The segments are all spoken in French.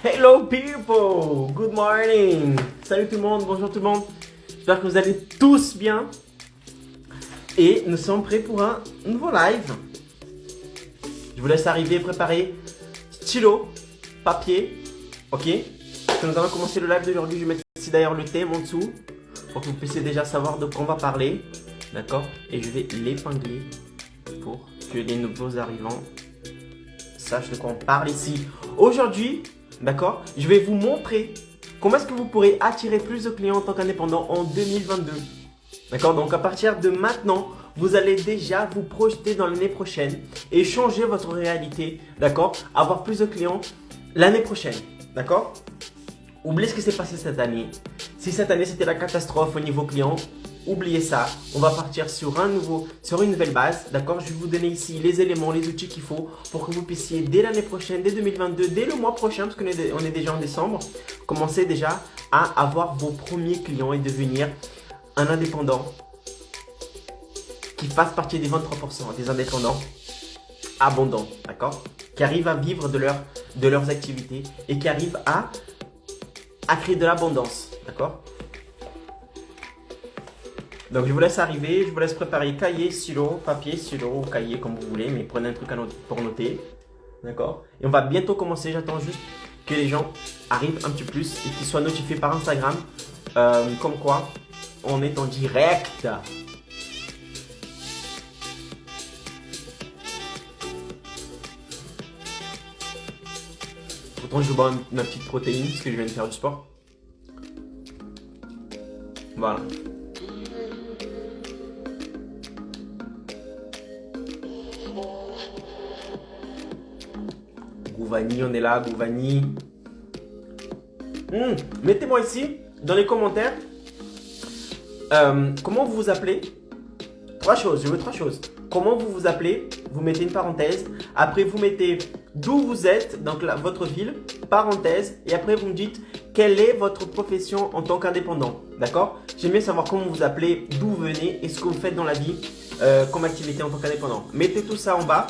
Hello people, good morning. Salut tout le monde, bonjour tout le monde. J'espère que vous allez tous bien. Et nous sommes prêts pour un nouveau live. Je vous laisse arriver, préparer stylo, papier. Ok. Nous allons commencer le live d'aujourd'hui. Je vais mettre ici d'ailleurs le thème en dessous pour que vous puissiez déjà savoir de quoi on va parler. D'accord. Et je vais l'épingler pour que les nouveaux arrivants sachent de quoi on parle ici. Aujourd'hui, d'accord, je vais vous montrer comment est-ce que vous pourrez attirer plus de clients en tant qu'indépendant en 2022. D'accord, donc à partir de maintenant, vous allez déjà vous projeter dans l'année prochaine et changer votre réalité, d'accord, avoir plus de clients l'année prochaine, d'accord. Oubliez ce qui s'est passé cette année. Si cette année c'était la catastrophe au niveau client, oubliez ça. On va partir sur une nouvelle base, d'accord. Je vais vous donner ici les éléments, les outils qu'il faut pour que vous puissiez dès l'année prochaine, dès 2022, dès le mois prochain, parce qu'on est déjà en décembre, commencer déjà à avoir vos premiers clients et devenir un indépendant qui fasse partie des 23% des indépendants abondants, d'accord, qui arrivent à vivre de leurs activités et qui arrivent à créer de l'abondance, d'accord. Donc je vous laisse arriver, je vous laisse préparer cahier, stylo, papier, stylo ou cahier comme vous voulez, mais prenez un truc pour noter, d'accord. Et on va bientôt commencer, j'attends juste que les gens arrivent un petit plus et qu'ils soient notifiés par Instagram, comme quoi on est en direct. Pourtant je bois ma petite protéine parce que je viens de faire du sport. Voilà. Gouvani, on est là, Gouvani. Mettez-moi ici, dans les commentaires, comment vous vous appelez. Je veux trois choses. Comment vous vous appelez, vous mettez une parenthèse. Après, vous mettez d'où vous êtes, donc votre ville, parenthèse. Et après, vous me dites quelle est votre profession en tant qu'indépendant. D'accord? J'aime bien savoir comment vous appelez, d'où vous venez et ce que vous faites dans la vie comme activité en tant qu'indépendant. Mettez tout ça en bas.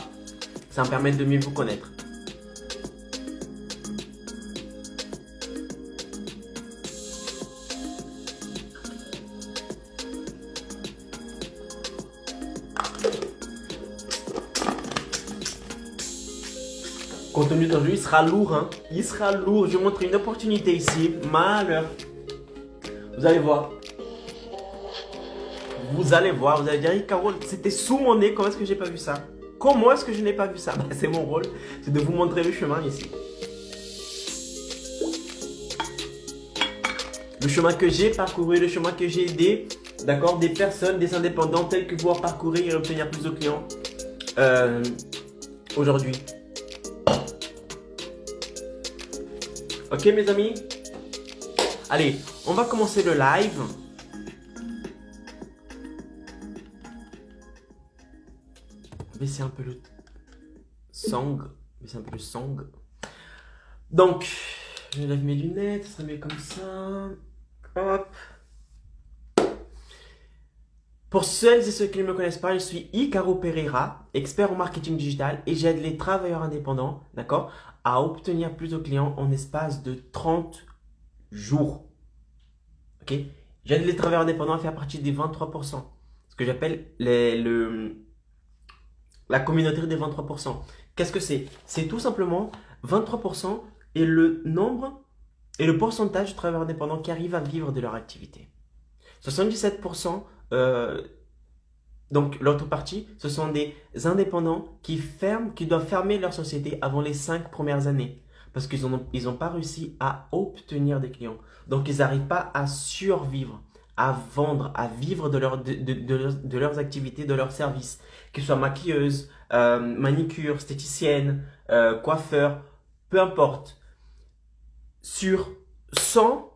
Ça va me permettre de mieux vous connaître. Le contenu d'aujourd'hui sera lourd, hein. Il sera lourd. Je vais vous montrer une opportunité ici. Malheur. Vous allez voir. Vous allez dire, Carole, c'était sous mon nez. Comment est-ce que j'ai pas vu ça? Comment est-ce que je n'ai pas vu ça? C'est mon rôle. C'est de vous montrer le chemin ici. Le chemin que j'ai parcouru, le chemin que j'ai aidé, d'accord, des personnes, des indépendants tels que vous parcourir et obtenir plus de clients aujourd'hui. Ok mes amis? Allez, on va commencer le live. Baisser un peu le son. Baisser un peu le son. Donc, je lève mes lunettes, ça serait mieux comme ça. Hop. Pour celles et ceux qui ne me connaissent pas, je suis Icaro Pereira, expert en marketing digital et j'aide les travailleurs indépendants, d'accord, à obtenir plus de clients en espace de 30 jours. Ok? J'aide les travailleurs indépendants à faire partie des 23%, ce que j'appelle la communauté des 23%. Qu'est-ce que c'est? C'est tout simplement 23% et le nombre et le pourcentage de travailleurs indépendants qui arrivent à vivre de leur activité. 77%, donc l'autre partie, ce sont des indépendants qui doivent fermer leur société avant les 5 premières années parce qu'ils n'ont pas réussi à obtenir des clients. Donc ils n'arrivent pas à survivre, à vendre, à vivre de leurs activités, de leurs services, qu'ils soient maquilleuses, manicure, esthéticienne, coiffeur, peu importe. Sur 100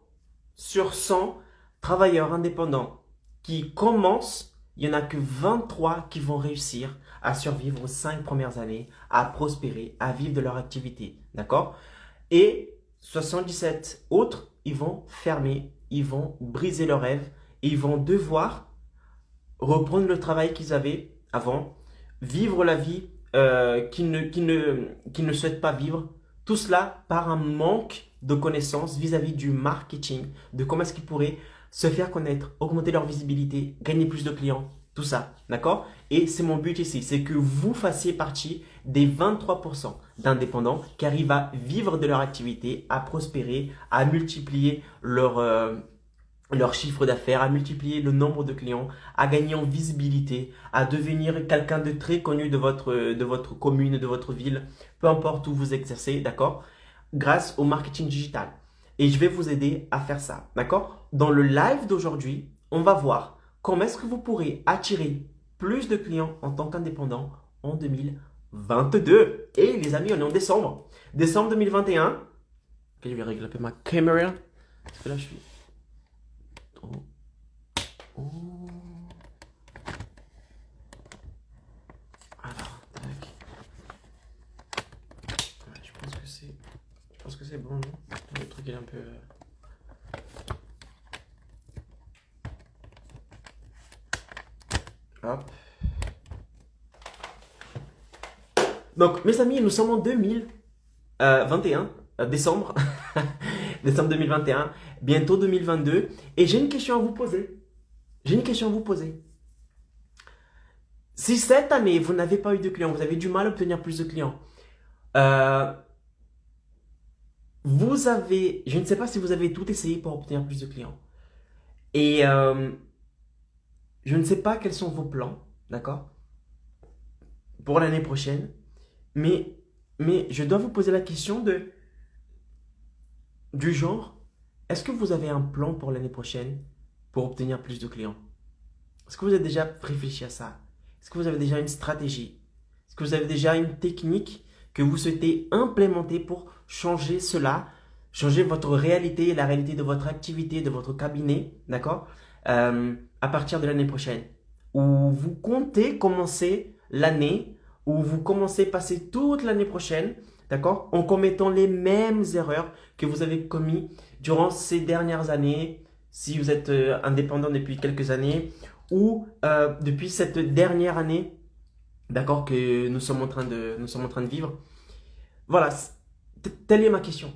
travailleurs indépendants qui commencent, il n'y en a que 23 qui vont réussir à survivre aux 5 premières années, à prospérer, à vivre de leur activité. D'accord? Et 77 autres, ils vont fermer, ils vont briser leurs rêves et ils vont devoir reprendre le travail qu'ils avaient avant, vivre la vie qu'ils ne souhaitent pas vivre Tout cela par un manque de connaissances vis-à-vis du marketing, de comment est-ce qu'ils pourraient se faire connaître, augmenter leur visibilité, gagner plus de clients, tout ça, d'accord? Et c'est mon but ici, c'est que vous fassiez partie des 23% d'indépendants qui arrivent à vivre de leur activité, à prospérer, à multiplier leur chiffre d'affaires, à multiplier le nombre de clients, à gagner en visibilité, à devenir quelqu'un de très connu de votre commune, de votre ville, peu importe où vous exercez, d'accord? Grâce au marketing digital. Et je vais vous aider à faire ça, d'accord? Dans le live d'aujourd'hui, on va voir comment est-ce que vous pourrez attirer plus de clients en tant qu'indépendant en 2022. Et les amis, on est en décembre. Décembre 2021. Ok, je vais régler ma caméra. Parce que là, je suis... Oh. Oh. Alors, tac. Ouais, je pense que c'est bon, non? Le truc est un peu... Hop. Donc, mes amis, nous sommes en 2021, décembre. Décembre 2021, bientôt 2022. Et j'ai une question à vous poser. Si cette année, vous n'avez pas eu de clients, vous avez du mal à obtenir plus de clients, je ne sais pas si vous avez tout essayé pour obtenir plus de clients. Et je ne sais pas quels sont vos plans, d'accord, pour l'année prochaine. Mais je dois vous poser la question du genre, est-ce que vous avez un plan pour l'année prochaine pour obtenir plus de clients? Est-ce que vous avez déjà réfléchi à ça? Est-ce que vous avez déjà une stratégie? Est-ce que vous avez déjà une technique que vous souhaitez implémenter pour changer cela, changer votre réalité et la réalité de votre activité, de votre cabinet, d'accord, à partir de l'année prochaine? Ou vous comptez commencer l'année, ou vous commencez passer toute l'année prochaine, d'accord, en commettant les mêmes erreurs que vous avez commis durant ces dernières années, si vous êtes indépendant depuis quelques années, ou depuis cette dernière année, d'accord, que nous sommes en train de vivre. Voilà, telle est ma question.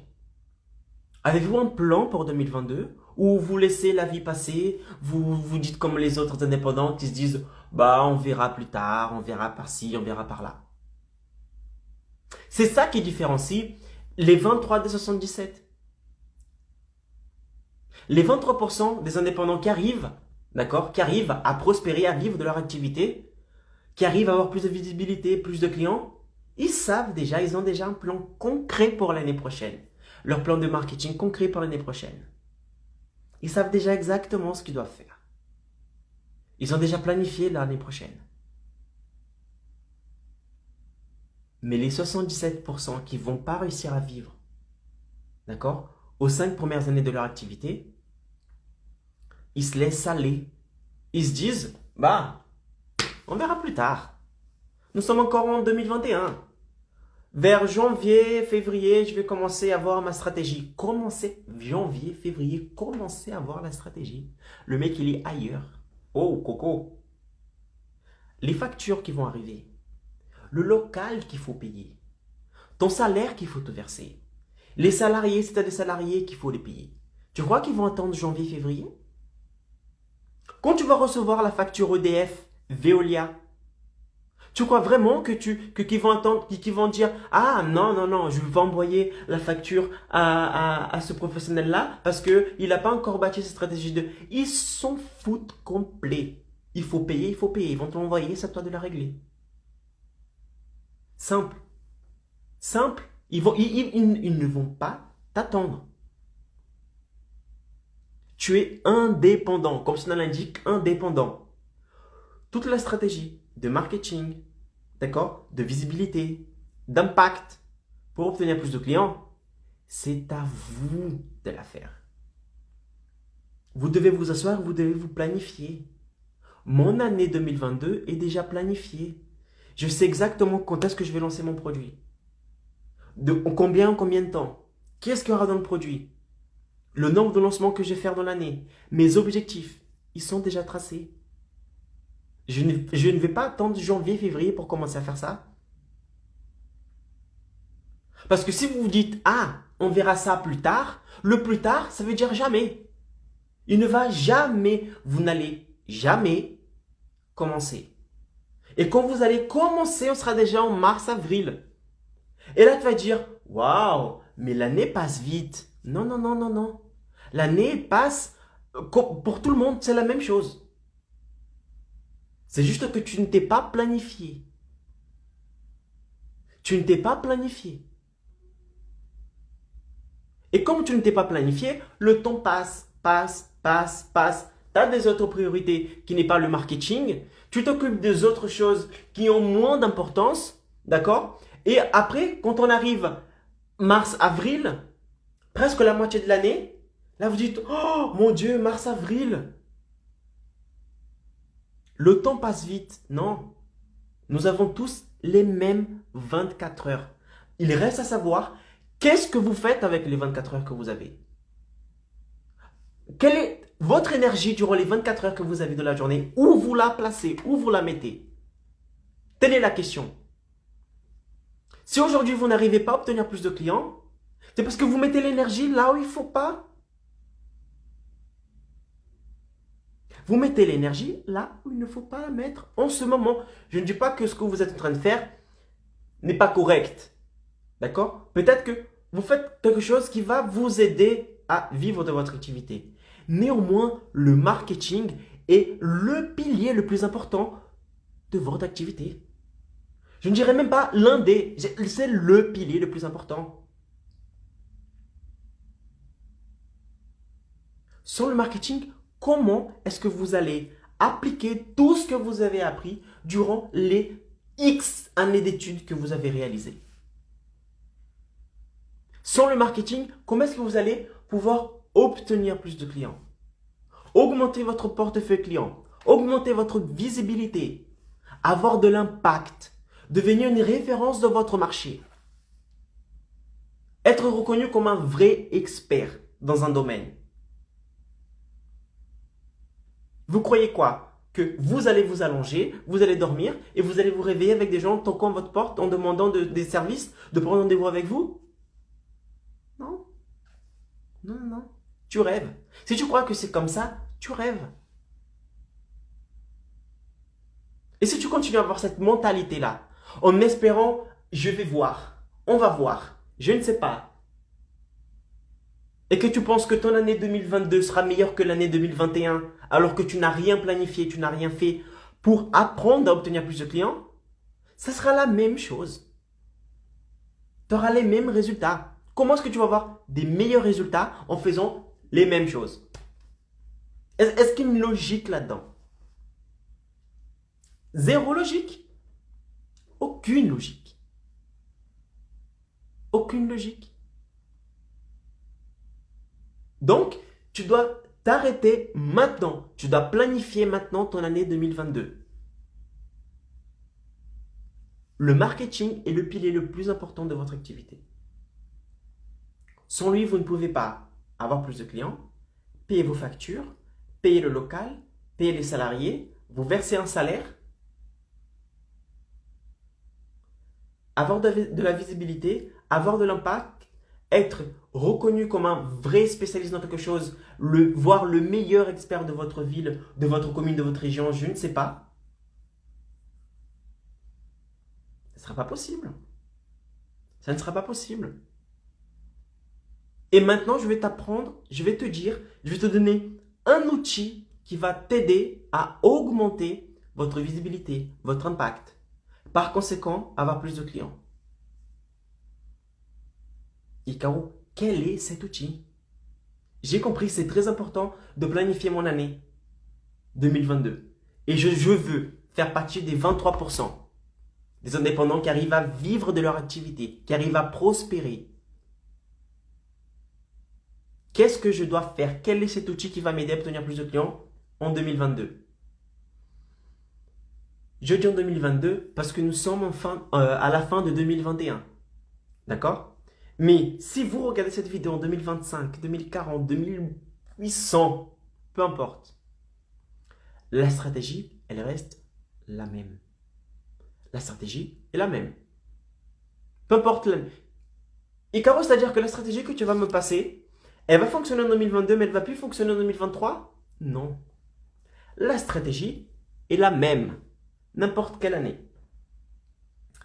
Avez-vous un plan pour 2022 ou vous laissez la vie passer, vous dites comme les autres indépendants qui se disent bah on verra plus tard, on verra par-ci, on verra par-là. C'est ça qui différencie les 23 des 77. Les 23% des indépendants qui arrivent, d'accord, qui arrivent à prospérer, à vivre de leur activité, qui arrivent à avoir plus de visibilité, plus de clients, ils savent déjà, ils ont déjà un plan concret pour l'année prochaine. Leur plan de marketing concret pour l'année prochaine. Ils savent déjà exactement ce qu'ils doivent faire. Ils ont déjà planifié l'année prochaine. Mais les 77% qui ne vont pas réussir à vivre, d'accord, aux 5 premières années de leur activité, ils se laissent aller. Ils se disent, bah, on verra plus tard. Nous sommes encore en 2021. Vers janvier, février, je vais commencer à voir ma stratégie. Janvier, février, commencer à voir la stratégie. Le mec, il est ailleurs. Oh, coco. Les factures qui vont arriver. Le local qu'il faut payer. Ton salaire qu'il faut te verser. Les salariés, si tu as des salariés qu'il faut les payer. Tu crois qu'ils vont attendre janvier, février? Quand tu vas recevoir la facture EDF, Veolia, tu crois vraiment qu'ils vont attendre, qu'ils vont dire ah non, je vais envoyer la facture à ce professionnel-là parce qu'il n'a pas encore bâti sa stratégie de... Ils s'en foutent complet. Il faut payer. Ils vont te l'envoyer, c'est à toi de la régler. Simple. Ils ne vont pas t'attendre. Tu es indépendant, comme son nom l'indique, indépendant. Toute la stratégie de marketing, d'accord, de visibilité, d'impact pour obtenir plus de clients, c'est à vous de la faire. Vous devez vous asseoir, vous devez vous planifier. Mon année 2022 est déjà planifiée. Je sais exactement quand est-ce que je vais lancer mon produit. En combien de temps. Qu'est-ce qu'il y aura dans le produit. Le nombre de lancements que je vais faire dans l'année. Mes objectifs, ils sont déjà tracés. Je ne vais pas attendre janvier, février pour commencer à faire ça. Parce que si vous vous dites, ah, on verra ça plus tard, le plus tard, ça veut dire jamais. Il ne va jamais, vous n'allez jamais commencer. Et quand vous allez commencer, on sera déjà en mars, avril. Et là, tu vas dire, waouh, mais l'année passe vite. Non, non, non, non, non. L'année passe, pour tout le monde, c'est la même chose. C'est juste que tu ne t'es pas planifié. Tu ne t'es pas planifié. Et comme tu ne t'es pas planifié, le temps passe, passe, passe, passe. Tu as des autres priorités qui n'est pas le marketing. Tu t'occupes des autres choses qui ont moins d'importance. D'accord? Et après, quand on arrive mars, avril, presque la moitié de l'année, là vous dites, oh mon Dieu, mars, avril. Le temps passe vite. Non. Nous avons tous les mêmes 24 heures. Il reste à savoir, qu'est-ce que vous faites avec les 24 heures que vous avez? Quelle est votre énergie durant les 24 heures que vous avez de la journée? Où vous la placez? Où vous la mettez? Telle est la question. Si aujourd'hui vous n'arrivez pas à obtenir plus de clients, c'est parce que vous mettez l'énergie là où il ne faut pas. Vous mettez l'énergie là où il ne faut pas la mettre en ce moment. Je ne dis pas que ce que vous êtes en train de faire n'est pas correct. D'accord? Peut-être que vous faites quelque chose qui va vous aider à vivre de votre activité. Néanmoins, le marketing est le pilier le plus important de votre activité. Je ne dirais même pas l'un des, c'est le pilier le plus important. Sans le marketing, comment est-ce que vous allez appliquer tout ce que vous avez appris durant les X années d'études que vous avez réalisées? Sans le marketing, comment est-ce que vous allez pouvoir obtenir plus de clients? Augmenter votre portefeuille client, augmenter votre visibilité, avoir de l'impact, devenir une référence de votre marché, être reconnu comme un vrai expert dans un domaine. Vous croyez quoi? Que vous allez vous allonger, vous allez dormir et vous allez vous réveiller avec des gens toquant à votre porte en demandant des services, de prendre rendez-vous avec vous? Non. Non, non, non. Tu rêves. Si tu crois que c'est comme ça, tu rêves. Et si tu continues à avoir cette mentalité-là, en espérant, je vais voir, on va voir, je ne sais pas, et que tu penses que ton année 2022 sera meilleure que l'année 2021, alors que tu n'as rien planifié, tu n'as rien fait pour apprendre à obtenir plus de clients, ça sera la même chose. Tu auras les mêmes résultats. Comment est-ce que tu vas avoir des meilleurs résultats en faisant les mêmes choses? Est-ce qu'il y a une logique là-dedans? Zéro logique. Aucune logique. Aucune logique. Donc, tu dois t'arrêter maintenant. Tu dois planifier maintenant ton année 2022. Le marketing est le pilier le plus important de votre activité. Sans lui, vous ne pouvez pas avoir plus de clients, payer vos factures, payer le local, payer les salariés, vous verser un salaire, avoir de la visibilité, avoir de l'impact, être reconnu comme un vrai spécialiste dans quelque chose, voir le meilleur expert de votre ville, de votre commune, de votre région, je ne sais pas. Ce ne sera pas possible. Ça ne sera pas possible. Et maintenant, je vais t'apprendre, je vais te dire, je vais te donner un outil qui va t'aider à augmenter votre visibilité, votre impact. Par conséquent, avoir plus de clients. Et Caro, quel est cet outil? J'ai compris que c'est très important de planifier mon année 2022. Et je veux faire partie des 23% des indépendants qui arrivent à vivre de leur activité, qui arrivent à prospérer. Qu'est-ce que je dois faire? Quel est cet outil qui va m'aider à obtenir plus de clients en 2022? Je dis en 2022 parce que nous sommes à la fin de 2021. D'accord? Mais si vous regardez cette vidéo en 2025, 2040, 2800, peu importe, la stratégie, elle reste la même. La stratégie est la même. Peu importe Et Caro, c'est-à-dire que la stratégie que tu vas me passer, elle va fonctionner en 2022, mais elle ne va plus fonctionner en 2023? Non. La stratégie est la même, n'importe quelle année.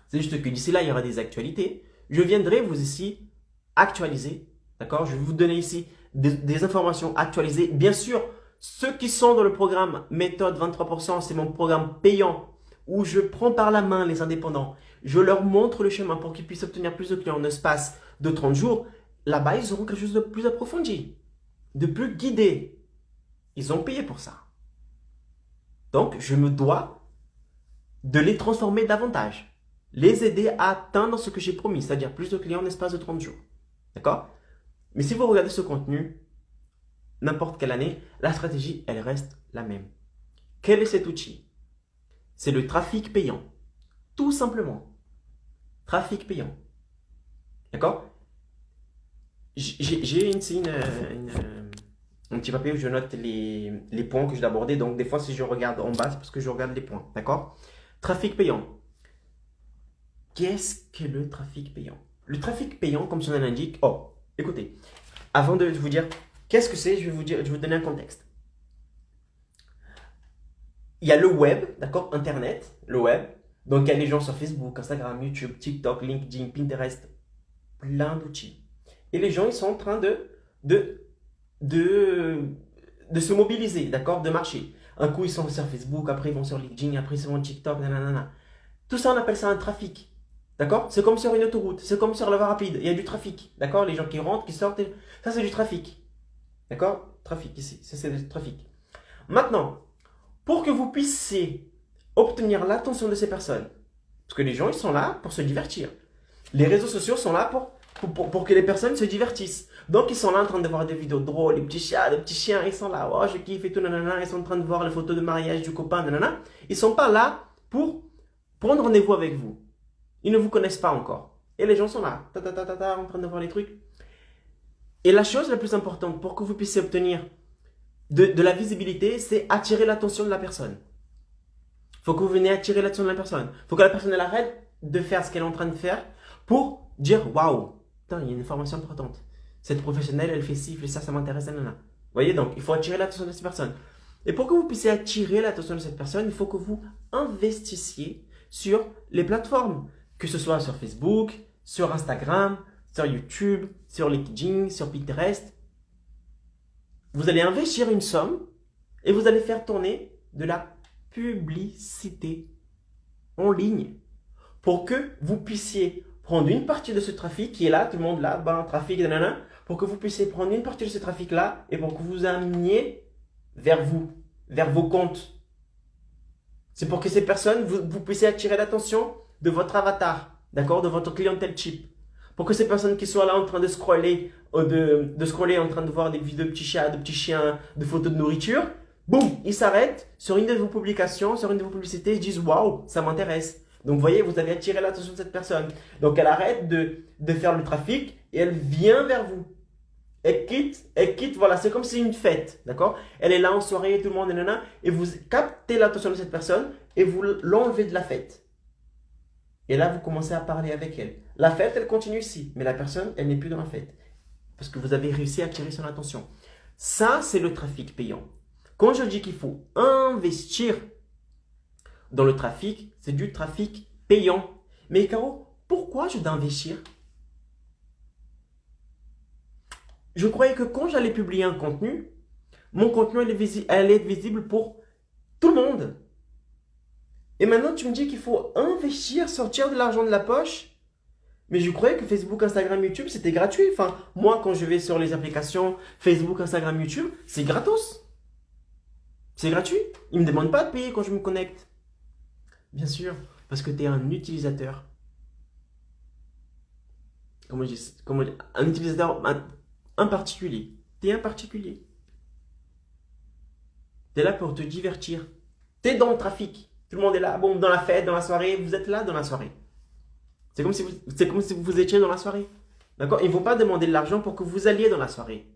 C'est juste que d'ici là, il y aura des actualités. Je viendrai vous ici actualiser, d'accord? Je vais vous donner ici des informations actualisées. Bien sûr, ceux qui sont dans le programme méthode 23%, c'est mon programme payant où je prends par la main les indépendants. Je leur montre le chemin pour qu'ils puissent obtenir plus de clients en espace de 30 jours. Là-bas, ils auront quelque chose de plus approfondi, de plus guidé. Ils ont payé pour ça. Donc, je me dois de les transformer davantage. Les aider à atteindre ce que j'ai promis, c'est-à-dire plus de clients en espace de 30 jours. D'accord? Mais si vous regardez ce contenu, n'importe quelle année, la stratégie, elle reste la même. Quel est cet outil? C'est le trafic payant. Tout simplement. Trafic payant. D'accord? J'ai ici un petit papier où je note les points que je dois aborder. Donc, des fois, si je regarde en bas, c'est parce que je regarde les points. D'accord? Trafic payant. Qu'est-ce que le trafic payant? Le trafic payant, comme son nom l'indique. Oh, écoutez, avant de vous dire qu'est-ce que c'est, je vais vous donner un contexte. Il y a le web, d'accord? Internet, le web. Donc, il y a les gens sur Facebook, Instagram, YouTube, TikTok, LinkedIn, Pinterest, plein d'outils. Et les gens, ils sont en train de se mobiliser, d'accord? De marcher. Un coup, ils sont sur Facebook, après, ils vont sur LinkedIn, après, ils sont sur TikTok, nanana. Tout ça, on appelle ça un trafic. D'accord? C'est comme sur une autoroute, c'est comme sur la voie rapide, il y a du trafic. D'accord? Les gens qui rentrent, qui sortent, ça, c'est du trafic. D'accord? Trafic ici, ça, c'est du trafic. Maintenant, pour que vous puissiez obtenir l'attention de ces personnes, parce que les gens, ils sont là pour se divertir. Les réseaux sociaux sont là pour que les personnes se divertissent. Donc, ils sont là en train de voir des vidéos drôles, les petits chats, les petits chiens, ils sont là, oh, je kiffe et tout, nanana, ils sont en train de voir les photos de mariage du copain, nanana. Ils sont pas là pour prendre rendez-vous avec vous. Ils ne vous connaissent pas encore. Et les gens sont là, en train de voir les trucs. Et la chose la plus importante pour que vous puissiez obtenir de la visibilité, c'est attirer l'attention de la personne. Il faut que vous veniez attirer l'attention de la personne. Il faut que la personne elle arrête de faire ce qu'elle est en train de faire pour dire waouh, il y a une information importante. Cette professionnelle, elle fait ci, elle fait ça, ça m'intéresse, nanana. Vous voyez, donc il faut attirer l'attention de cette personne. Et pour que vous puissiez attirer l'attention de cette personne, il faut que vous investissiez sur les plateformes, que ce soit sur Facebook, sur Instagram, sur YouTube, sur LinkedIn, sur Pinterest. Vous allez investir une somme et vous allez faire tourner de la publicité en ligne pour que vous puissiez prendre une partie de ce trafic qui est là, tout le monde là, trafic, nanana, pour que vous puissiez prendre une partie de ce trafic-là et pour que vous ameniez vers vous, vers vos comptes. C'est pour que ces personnes, vous puissiez attirer l'attention de votre avatar, d'accord, de votre clientèle type. Pour que ces personnes qui soient là en train de scroller, de scroller en train de voir des vidéos de petits chats, de petits chiens, de photos de nourriture, boum, ils s'arrêtent sur une de vos publications, sur une de vos publicités, ils disent waouh, ça m'intéresse. Donc, vous voyez, vous avez attiré l'attention de cette personne. Donc, elle arrête de faire le trafic et elle vient vers vous. Elle quitte, voilà, c'est comme si c'est une fête, d'accord? Elle est là en soirée, tout le monde est là, et vous captez l'attention de cette personne et vous l'enlevez de la fête. Et là, vous commencez à parler avec elle. La fête, elle continue ici, mais la personne, elle n'est plus dans la fête. Parce que vous avez réussi à attirer son attention. Ça, c'est le trafic payant. Quand je dis qu'il faut investir dans le trafic, c'est du trafic payant. Mais Caro, pourquoi je dois investir? Je croyais que quand j'allais publier un contenu, mon contenu allait être visible pour tout le monde. Et maintenant, tu me dis qu'il faut investir, sortir de l'argent de la poche. Mais je croyais que Facebook, Instagram, YouTube, c'était gratuit. Enfin, moi, quand je vais sur les applications Facebook, Instagram, YouTube, c'est gratos. C'est gratuit. Ils ne me demandent pas de payer quand je me connecte. Bien sûr, parce que tu es un utilisateur. Comment je dis, un utilisateur, un particulier. Tu es un particulier. Tu es là pour te divertir. Tu es dans le trafic. Tout le monde est là, bon, dans la fête, dans la soirée. Vous êtes là dans la soirée. C'est comme si vous étiez dans la soirée. D'accord? Ils ne vont pas demander de l'argent pour que vous alliez dans la soirée.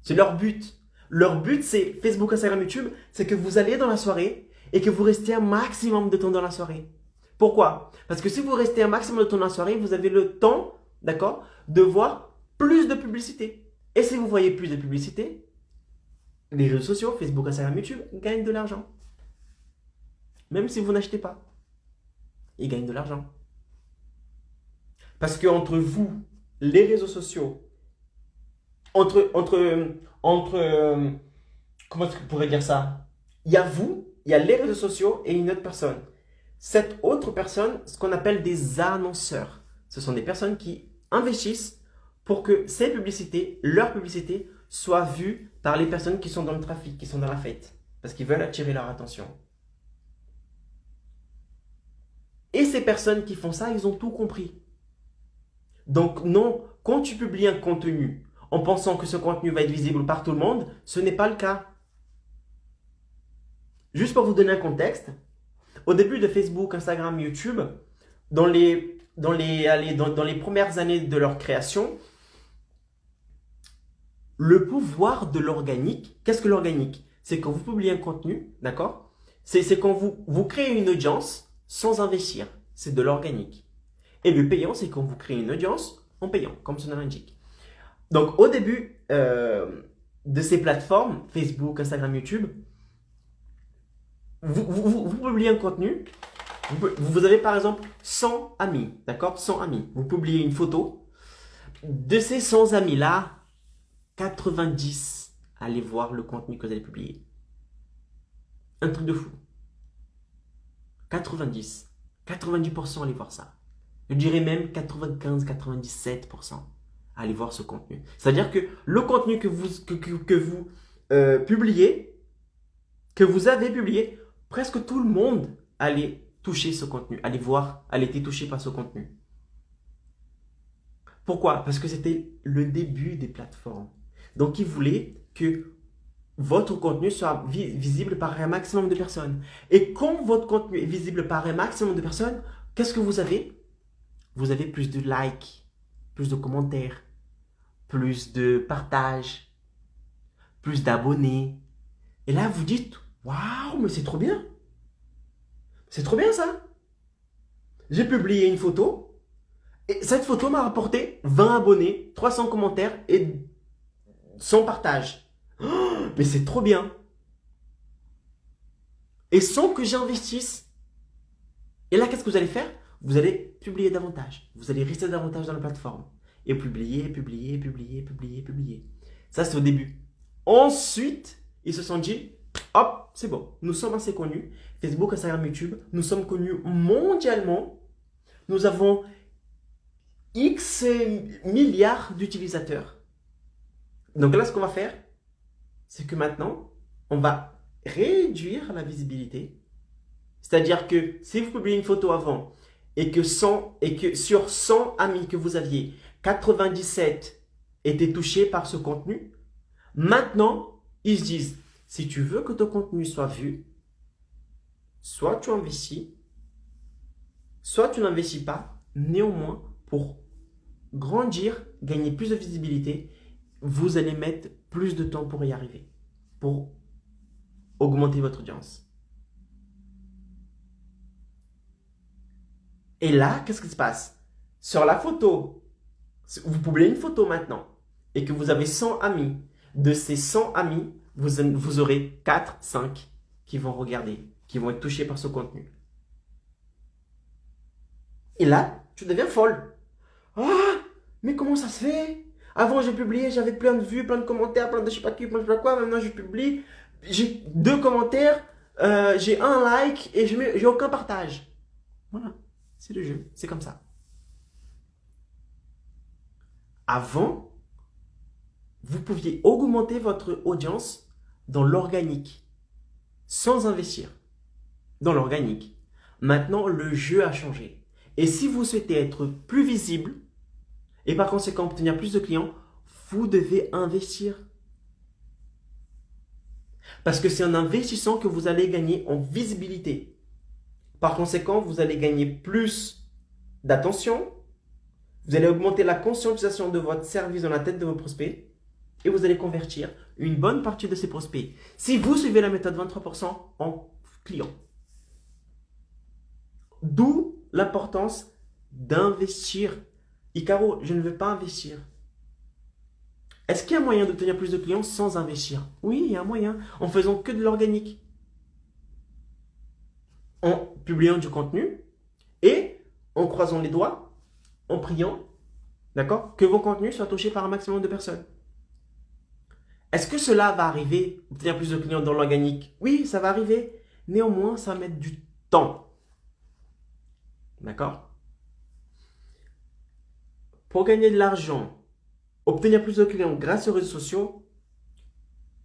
C'est leur but. Leur but, c'est Facebook, Instagram, YouTube, c'est que vous alliez dans la soirée et que vous restiez un maximum de temps dans la soirée. Pourquoi? Parce que si vous restez un maximum de temps dans la soirée, vous avez le temps d'accord, de voir plus de publicité. Et si vous voyez plus de publicité, les réseaux sociaux, Facebook, Instagram, YouTube, gagnent de l'argent. Même si vous n'achetez pas, ils gagnent de l'argent. Parce que entre vous, les réseaux sociaux, comment est-ce que je pourrais dire ça? Il y a vous, il y a les réseaux sociaux et une autre personne. Cette autre personne, ce qu'on appelle des annonceurs. Ce sont des personnes qui investissent pour que ces publicités, leurs publicités, soient vues par les personnes qui sont dans le trafic, qui sont dans la fête. Parce qu'ils veulent attirer leur attention. Et ces personnes qui font ça, ils ont tout compris. Donc non, quand tu publies un contenu en pensant que ce contenu va être visible par tout le monde, ce n'est pas le cas. Juste pour vous donner un contexte, au début de Facebook, Instagram, YouTube, dans les premières années de leur création, le pouvoir de l'organique, qu'est-ce que l'organique? C'est quand vous publiez un contenu, d'accord? C'est quand vous créez une audience sans investir, c'est de l'organique. Et le payant, c'est quand vous créez une audience en payant, comme son nom l'indique. Donc au début de ces plateformes, Facebook, Instagram, YouTube, vous publiez un contenu, vous avez par exemple 100 amis, d'accord? 100 amis. Vous publiez une photo. De ces 100 amis-là, 90 allez voir le contenu que vous allez publier. Un truc de fou. 90% allez voir ça. Je dirais même 95-97% allez voir ce contenu. C'est-à-dire que le contenu que vous publiez, que vous avez publié, presque tout le monde allait toucher ce contenu, allait voir, allait être touché par ce contenu. Pourquoi? Parce que c'était le début des plateformes. Donc, ils voulaient que votre contenu soit visible par un maximum de personnes. Et quand votre contenu est visible par un maximum de personnes, qu'est-ce que vous avez? Vous avez plus de likes, plus de commentaires, plus de partages, plus d'abonnés. Et là, vous dites, waouh, mais c'est trop bien. C'est trop bien ça. J'ai publié une photo et cette photo m'a rapporté 20 abonnés, 300 commentaires et 100 partages. Oh, mais c'est trop bien. Et sans que j'investisse. Et là, qu'est-ce que vous allez faire? Vous allez publier davantage. Vous allez rester davantage dans la plateforme. Et publier. Ça, c'est au début. Ensuite, ils se sont dit, hop, c'est bon. Nous sommes assez connus. Facebook, Instagram, YouTube. Nous sommes connus mondialement. Nous avons X milliards d'utilisateurs. Donc là, ce qu'on va faire, c'est que maintenant, on va réduire la visibilité. C'est-à-dire que si vous publiez une photo avant et que sur 100 amis que vous aviez, 97 étaient touchés par ce contenu, maintenant, ils se disent, si tu veux que ton contenu soit vu, soit tu investis, soit tu n'investis pas. Néanmoins, pour grandir, gagner plus de visibilité, vous allez mettre plus de temps pour y arriver, pour augmenter votre audience. Et là, qu'est-ce qui se passe? Sur la photo, vous publiez une photo maintenant et que vous avez 100 amis. De ces 100 amis, vous aurez 4, 5 qui vont regarder, qui vont être touchés par ce contenu. Et là, tu deviens folle. Ah, mais comment ça se fait? Avant, j'ai publié, j'avais plein de vues, plein de commentaires, plein de je sais pas qui, plein de je sais pas quoi. Maintenant, je publie, j'ai 2 commentaires, j'ai 1 like et j'ai aucun partage. Voilà, c'est le jeu, c'est comme ça. Avant, vous pouviez augmenter votre audience dans l'organique, sans investir dans l'organique. Maintenant, le jeu a changé. Et si vous souhaitez être plus visible et par conséquent obtenir plus de clients, vous devez investir. Parce que c'est en investissant que vous allez gagner en visibilité. Par conséquent, vous allez gagner plus d'attention, vous allez augmenter la conscientisation de votre service dans la tête de vos prospects et vous allez convertir une bonne partie de ces prospects, si vous suivez la méthode 23%, en clients. D'où l'importance d'investir Icaro, je ne veux pas investir. Est-ce qu'il y a un moyen d'obtenir plus de clients sans investir? Oui, il y a un moyen. En faisant que de l'organique. En publiant du contenu et en croisant les doigts, en priant, d'accord, que vos contenus soient touchés par un maximum de personnes. Est-ce que cela va arriver, obtenir plus de clients dans l'organique? Oui, ça va arriver. Néanmoins, ça va mettre du temps. D'accord? Pour gagner de l'argent, obtenir plus de clients grâce aux réseaux sociaux,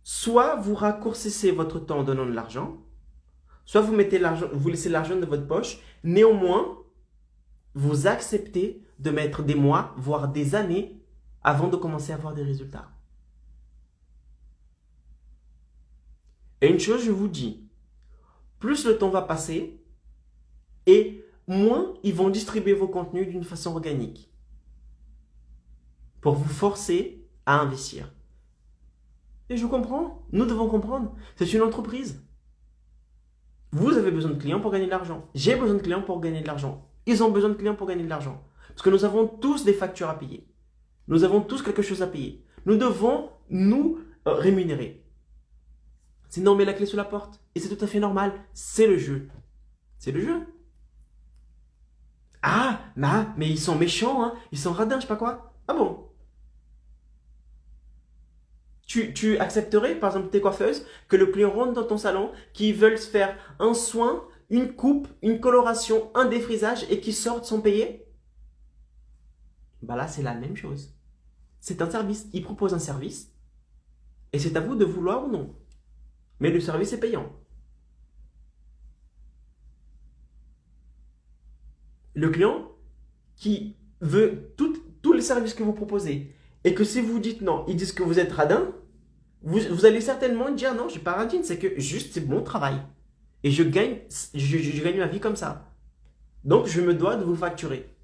soit vous raccourcissez votre temps en donnant de l'argent, soit vous mettez l'argent, vous laissez l'argent de votre poche. Néanmoins, vous acceptez de mettre des mois, voire des années, avant de commencer à avoir des résultats. Et une chose, je vous dis, plus le temps va passer, et moins ils vont distribuer vos contenus d'une façon organique, pour vous forcer à investir. Et je comprends, nous devons comprendre, c'est une entreprise. Vous avez besoin de clients pour gagner de l'argent. J'ai besoin de clients pour gagner de l'argent. Ils ont besoin de clients pour gagner de l'argent. Parce que nous avons tous des factures à payer. Nous avons tous quelque chose à payer. Nous devons nous rémunérer. Sinon, on met la clé sous la porte. Et c'est tout à fait normal. C'est le jeu. C'est le jeu. Ah, mais ils sont méchants, hein. Ils sont radins, je sais pas quoi. Ah bon? Tu accepterais, par exemple, tes coiffeuses, que le client rentre dans ton salon, qui veulent se faire un soin, une coupe, une coloration, un défrisage et qui sortent sans payer? Bah là, c'est la même chose. C'est un service. Ils proposent un service et c'est à vous de vouloir ou non. Mais le service est payant. Le client qui veut tous les services que vous proposez et que si vous dites non, ils disent que vous êtes radin, vous allez certainement dire non, je ne suis pas radine, c'est que juste c'est mon travail. Et je gagne ma vie comme ça. Donc je me dois de vous facturer.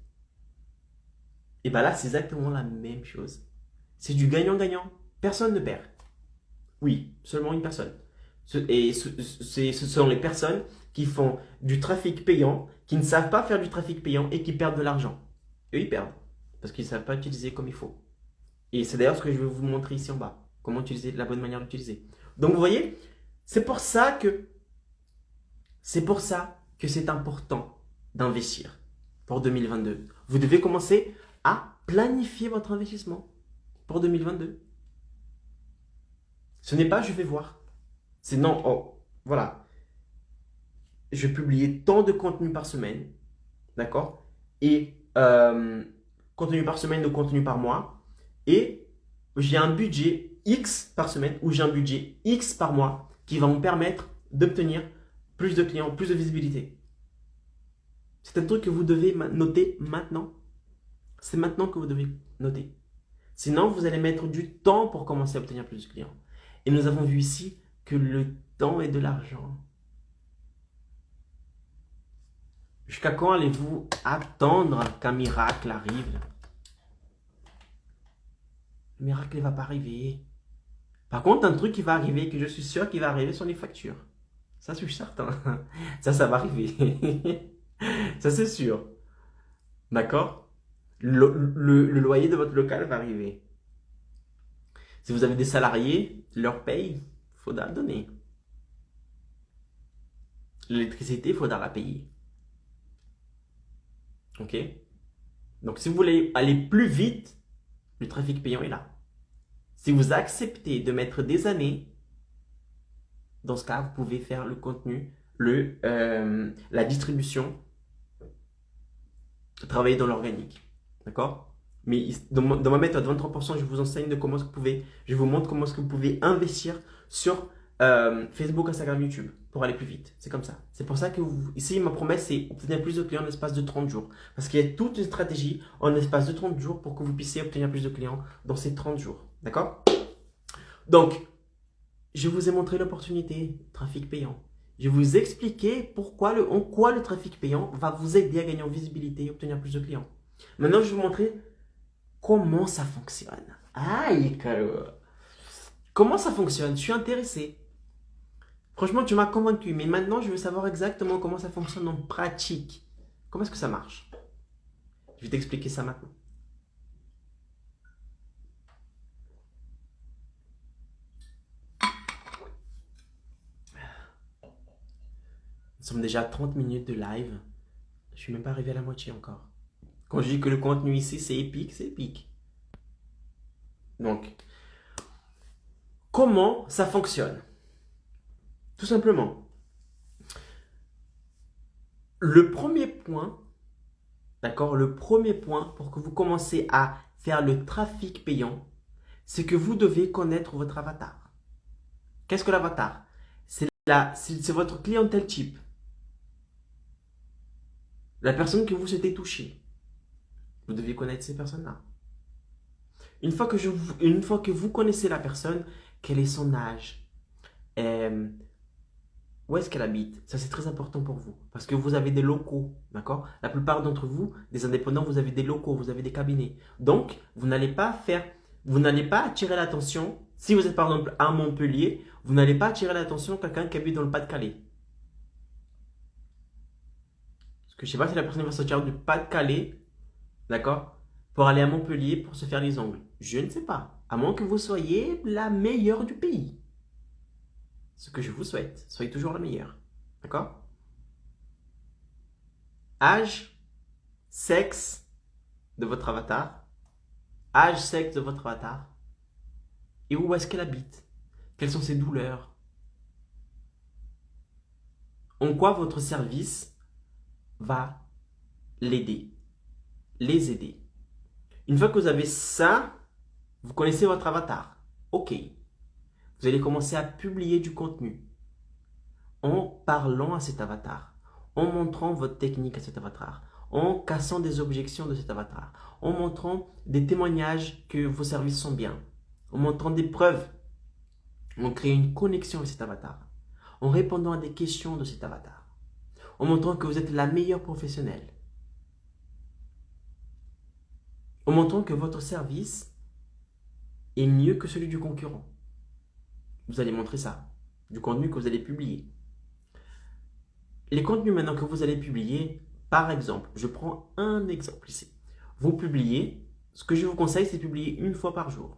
Et bien là, c'est exactement la même chose. C'est du gagnant-gagnant. Personne ne perd. Oui, seulement une personne. Et ce sont les personnes qui font du trafic payant, qui ne savent pas faire du trafic payant et qui perdent de l'argent. Eux, ils perdent. Parce qu'ils ne savent pas utiliser comme il faut. Et c'est d'ailleurs ce que je vais vous montrer ici en bas. Comment utiliser, la bonne manière d'utiliser. Donc vous voyez, c'est pour ça que c'est important d'investir pour 2022. Vous devez commencer à planifier votre investissement pour 2022. Ce n'est pas je vais voir. C'est non, oh, voilà. Je vais publier tant de contenu par semaine. D'accord? Et contenu par semaine ou contenu par mois. Et j'ai un budget X par semaine ou j'ai un budget X par mois qui va me permettre d'obtenir plus de clients, plus de visibilité. C'est un truc que vous devez noter maintenant. C'est maintenant que vous devez noter. Sinon, vous allez mettre du temps pour commencer à obtenir plus de clients. Et nous avons vu ici que le temps est de l'argent. Jusqu'à quand allez-vous attendre qu'un miracle arrive? Le miracle ne va pas arriver. Par contre, un truc qui va arriver, que je suis sûr qu'il va arriver, sont les factures. Ça, je suis certain. Ça va arriver. Ça, c'est sûr. D'accord? Le loyer de votre local va arriver. Si vous avez des salariés, leur paye, il faudra donner. L'électricité, il faudra la payer. Ok? Donc, si vous voulez aller plus vite, le trafic payant est là. Si vous acceptez de mettre des années, dans ce cas, vous pouvez faire le contenu, la distribution, travailler dans l'organique. D'accord? Mais dans ma méthode 23%, je vous enseigne de comment je vous montre comment est-ce que vous pouvez investir sur Facebook, Instagram, YouTube pour aller plus vite. C'est comme ça. C'est pour ça que ici, ma promesse, c'est obtenir plus de clients en l'espace de 30 jours. Parce qu'il y a toute une stratégie en l'espace de 30 jours pour que vous puissiez obtenir plus de clients dans ces 30 jours. D'accord? Donc, je vous ai montré l'opportunité trafic payant. Je vais vous expliquer en quoi le trafic payant va vous aider à gagner en visibilité et obtenir plus de clients. Maintenant, je vais vous montrer comment ça fonctionne. Aïe, comment ça fonctionne? Je suis intéressé. Franchement, tu m'as convaincu, mais maintenant, je veux savoir exactement comment ça fonctionne en pratique. Comment est-ce que ça marche? Je vais t'expliquer ça maintenant. sommes déjà à 30 minutes de live. Je suis même pas arrivé à la moitié encore. Quand je dis que le contenu ici, c'est épique, c'est épique. Donc, comment ça fonctionne? Tout simplement. Le premier point, d'accord, le premier point pour que vous commencez à faire le trafic payant, c'est que vous devez connaître votre avatar. Qu'est-ce que l'avatar? C'est votre clientèle type. La personne que vous souhaitez toucher. Vous devez connaître ces personnes-là. Une fois que vous connaissez la personne, quel est son âge? Où est-ce qu'elle habite? Ça, c'est très important pour vous. Parce que vous avez des locaux, d'accord? La plupart d'entre vous, des indépendants, vous avez des locaux, vous avez des cabinets. Donc, vous n'allez pas attirer l'attention. Si vous êtes par exemple à Montpellier, vous n'allez pas attirer l'attention de quelqu'un qui habite dans le Pas-de-Calais. Parce que je ne sais pas si la personne va sortir du Pas-de-Calais, d'accord? Pour aller à Montpellier pour se faire les ongles. Je ne sais pas. À moins que vous soyez la meilleure du pays. Ce que je vous souhaite, soyez toujours la meilleure. D'accord? Âge, sexe de votre avatar. Âge, sexe de votre avatar. Et où est-ce qu'elle habite? Quelles sont ses douleurs? En quoi votre service va l'aider? Les aider. Une fois que vous avez ça, vous connaissez votre avatar. Ok. Vous allez commencer à publier du contenu en parlant à cet avatar, en montrant votre technique à cet avatar, en cassant des objections de cet avatar, en montrant des témoignages que vos services sont bien, en montrant des preuves, en créant une connexion avec cet avatar, en répondant à des questions de cet avatar, en montrant que vous êtes la meilleure professionnelle, en montrant que votre service est mieux que celui du concurrent. Vous allez montrer ça, du contenu que vous allez publier. Les contenus maintenant que vous allez publier, par exemple, je prends un exemple ici. Vous publiez, ce que je vous conseille, c'est de publier une fois par jour.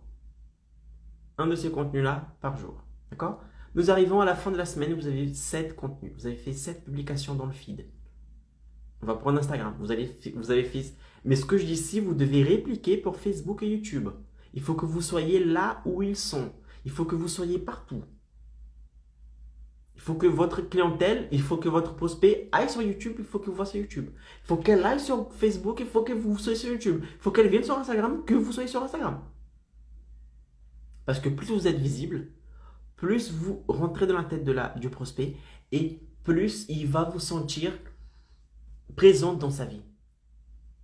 Un de ces contenus-là par jour. D'accord? Nous arrivons à la fin de la semaine, vous avez 7 contenus. Vous avez fait 7 publications dans le feed. On va prendre Instagram. Vous avez fait... Mais ce que je dis ici, vous devez répliquer pour Facebook et YouTube. Il faut que vous soyez là où ils sont. Il faut que vous soyez partout. Il faut que votre clientèle, il faut que votre prospect aille sur YouTube, il faut que vous voyez sur YouTube. Il faut qu'elle aille sur Facebook, il faut que vous soyez sur YouTube. Il faut qu'elle vienne sur Instagram, que vous soyez sur Instagram. Parce que plus vous êtes visible, plus vous rentrez dans la tête du prospect et plus il va vous sentir présent dans sa vie.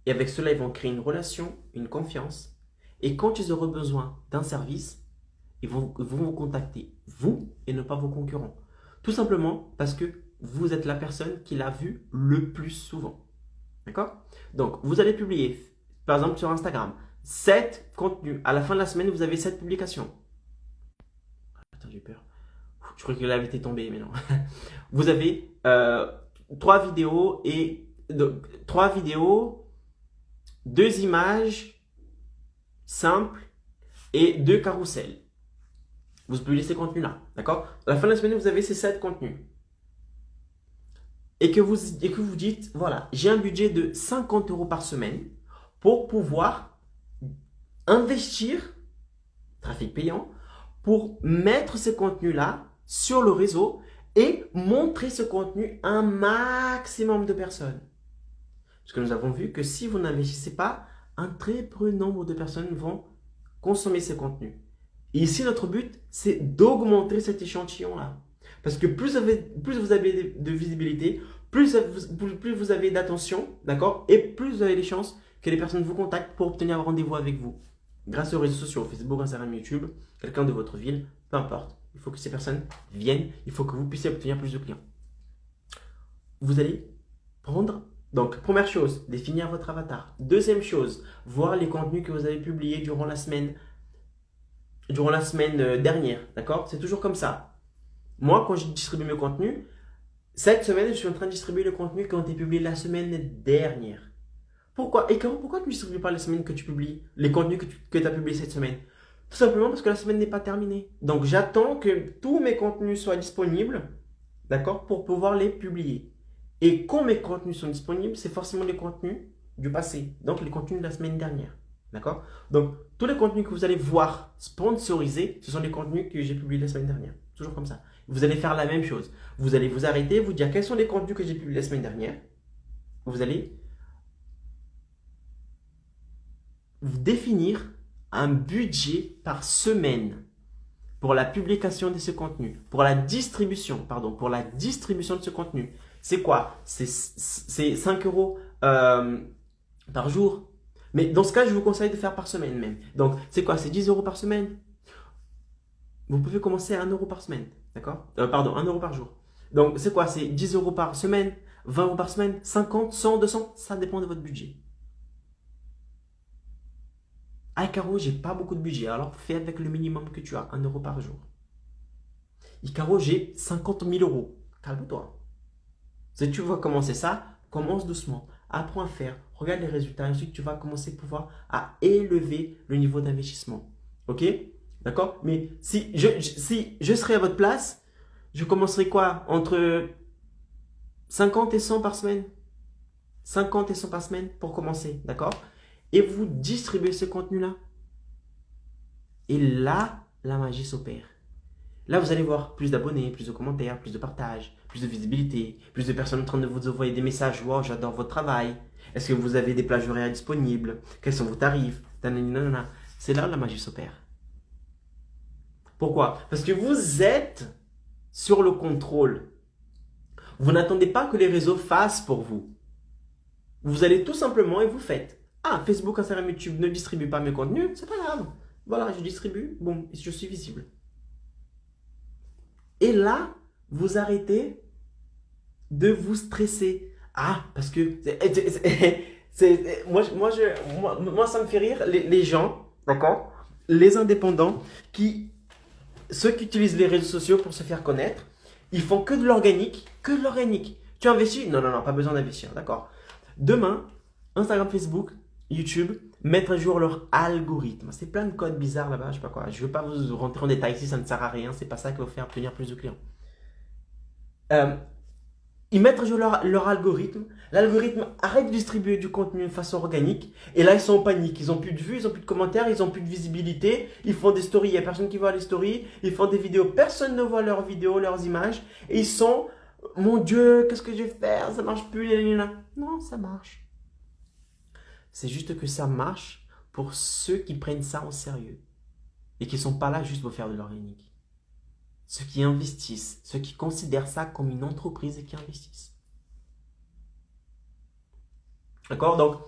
Et avec cela, ils vont créer une relation, une confiance. Et quand ils auront besoin d'un service, ils vont vous contacter, vous et non pas vos concurrents. Tout simplement parce que vous êtes la personne qui l'a vu le plus souvent. D'accord? Donc, vous allez publier, par exemple sur Instagram, 7 contenus. À la fin de la semaine, vous avez 7 publications. Attends, j'ai peur. Je crois que l'avait été tombé, mais non. Vous avez 3 vidéos et 3 vidéos, 2 images simples et 2 carousels. Vous publiez ces contenus-là, d'accord? À la fin de la semaine, vous avez ces 7 contenus. Et que vous dites, voilà, j'ai un budget de 50 € par semaine pour pouvoir investir, trafic payant, pour mettre ces contenus-là sur le réseau et montrer ce contenu à un maximum de personnes. Parce que nous avons vu que si vous n'investissez pas, un très peu nombre de personnes vont consommer ces contenus. Et ici, notre but, c'est d'augmenter cet échantillon-là. Parce que plus vous avez de visibilité, plus vous avez d'attention, d'accord? Et plus vous avez les chances que les personnes vous contactent pour obtenir un rendez-vous avec vous. Grâce aux réseaux sociaux, Facebook, Instagram, YouTube, quelqu'un de votre ville, peu importe. Il faut que ces personnes viennent, il faut que vous puissiez obtenir plus de clients. Vous allez prendre... Donc, première chose, définir votre avatar. Deuxième chose, voir les contenus que vous avez publiés durant la semaine dernière, d'accord? C'est toujours comme ça. Moi, quand je distribue mes contenus, cette semaine, je suis en train de distribuer le contenu qui a été publié la semaine dernière. Pourquoi? Et pourquoi tu ne distribues pas la semaine que tu publies, les contenus que tu as publiés cette semaine? Tout simplement parce que la semaine n'est pas terminée. Donc, j'attends que tous mes contenus soient disponibles, d'accord, pour pouvoir les publier. Et quand mes contenus sont disponibles, c'est forcément les contenus du passé. Donc, les contenus de la semaine dernière. D'accord? Donc, tous les contenus que vous allez voir sponsorisés, ce sont les contenus que j'ai publiés la semaine dernière. Toujours comme ça. Vous allez faire la même chose. Vous allez vous arrêter, vous dire quels sont les contenus que j'ai publiés la semaine dernière. Vous allez vous définir un budget par semaine pour la publication de ce contenu, pour la distribution de ce contenu. C'est quoi? C'est 5 euros par jour. Mais dans ce cas, je vous conseille de faire par semaine même. Donc, c'est quoi? C'est 10 euros par semaine. Vous pouvez commencer à 1 euro par semaine. D'accord? Pardon, 1 euro par jour. Donc, c'est quoi? C'est 10 euros par semaine, 20 euros par semaine, 50, 100, 200. Ça dépend de votre budget. Ah, Caro, j'ai pas beaucoup de budget. Alors, fais avec le minimum que tu as, 1 euro par jour. Et Caro, j'ai 50 000 euros. Calme-toi. Si tu veux commencer ça, commence doucement. Apprends à faire. Regarde les résultats. Ensuite, tu vas commencer à élever le niveau d'investissement. Ok? D'accord? Mais si je serais à votre place, je commencerais quoi? Entre 50 et 100 par semaine. 50 et 100 par semaine pour commencer. D'accord? Et vous distribuez ce contenu-là. Et là, la magie s'opère. Là, vous allez voir plus d'abonnés, plus de commentaires, plus de partages, plus de visibilité, plus de personnes en train de vous envoyer des messages. Wow, j'adore votre travail. Est-ce que vous avez des plages horaires disponibles? Quels sont vos tarifs? C'est là où la magie s'opère. Pourquoi? Parce que vous êtes sur le contrôle. Vous n'attendez pas que les réseaux fassent pour vous. Vous allez tout simplement et vous faites. Ah, Facebook, Instagram, YouTube ne distribuent pas mes contenus, c'est pas grave. Voilà, je distribue, bon, je suis visible. Et là, vous arrêtez de vous stresser. Ah, parce que moi, ça me fait rire les gens, d'accord? Les indépendants, ceux qui utilisent les réseaux sociaux pour se faire connaître, ils font que de l'organique, Tu investis? Non, pas besoin d'investir, d'accord? Demain, Instagram, Facebook, YouTube, mettre à jour leur algorithme. C'est plein de codes bizarres là-bas, je sais pas quoi. Je veux pas vous rentrer en détail ici, ça ne sert à rien. C'est pas ça qui va vous faire obtenir plus de clients. Ils mettent à jour leur algorithme. L'algorithme arrête de distribuer du contenu de façon organique. Et là, ils sont en panique. Ils n'ont plus de vues, ils n'ont plus de commentaires, ils n'ont plus de visibilité. Ils font des stories, il n'y a personne qui voit les stories. Ils font des vidéos, personne ne voit leurs vidéos, leurs images. Et ils sont, mon Dieu, qu'est-ce que je vais faire? Ça marche plus. Non, ça marche. C'est juste que ça marche pour ceux qui prennent ça au sérieux. Et qui ne sont pas là juste pour faire de l'organique. Ceux qui investissent, ceux qui considèrent ça comme une entreprise et qui investissent. D'accord? Donc,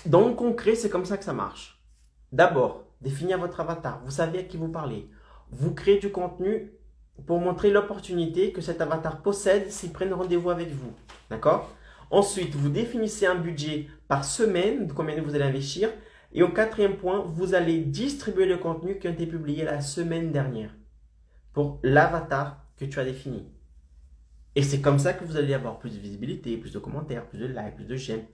dans le concret, c'est comme ça que ça marche. D'abord, définir votre avatar. Vous savez à qui vous parlez. Vous créez du contenu pour montrer l'opportunité que cet avatar possède s'il prenne rendez-vous avec vous. D'accord? Ensuite, vous définissez un budget par semaine de combien vous allez investir. Et au quatrième point, vous allez distribuer le contenu qui a été publié la semaine dernière pour l'avatar que tu as défini. Et c'est comme ça que vous allez avoir plus de visibilité, plus de commentaires, plus de likes, plus de j'aime.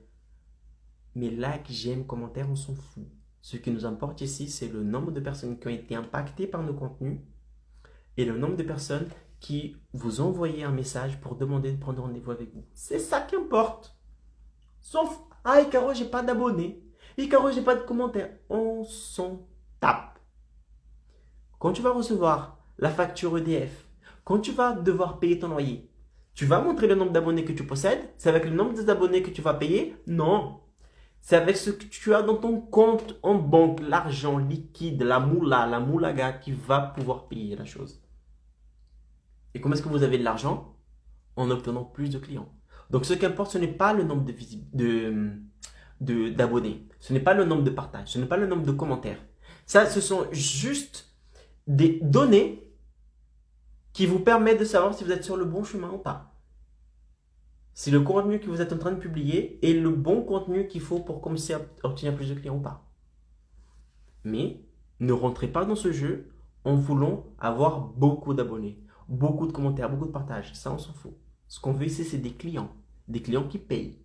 Mais likes, j'aime, commentaires, on s'en fout. Ce qui nous importe ici, c'est le nombre de personnes qui ont été impactées par nos contenus et le nombre de personnes qui vous ont envoyé un message pour demander de prendre rendez-vous avec vous. C'est ça qui importe. Sauf, ah, Caro, j'ai pas d'abonnés. Caro, j'ai pas de commentaires. On s'en tape. Quand tu vas recevoir la facture EDF, quand tu vas devoir payer ton loyer, tu vas montrer le nombre d'abonnés que tu possèdes? C'est avec le nombre d'abonnés que tu vas payer? Non. C'est avec ce que tu as dans ton compte en banque, l'argent liquide, la moulaga qui va pouvoir payer la chose. Et comment est-ce que vous avez de l'argent? En obtenant plus de clients. Donc, ce qui importe, ce n'est pas le nombre d'abonnés. Ce n'est pas le nombre de partages. Ce n'est pas le nombre de commentaires. Ça, ce sont juste des données qui vous permettent de savoir si vous êtes sur le bon chemin ou pas. Si le contenu que vous êtes en train de publier est le bon contenu qu'il faut pour commencer à obtenir plus de clients ou pas. Mais ne rentrez pas dans ce jeu en voulant avoir beaucoup d'abonnés, beaucoup de commentaires, beaucoup de partages. Ça, on s'en fout. Ce qu'on veut ici, c'est des clients qui payent.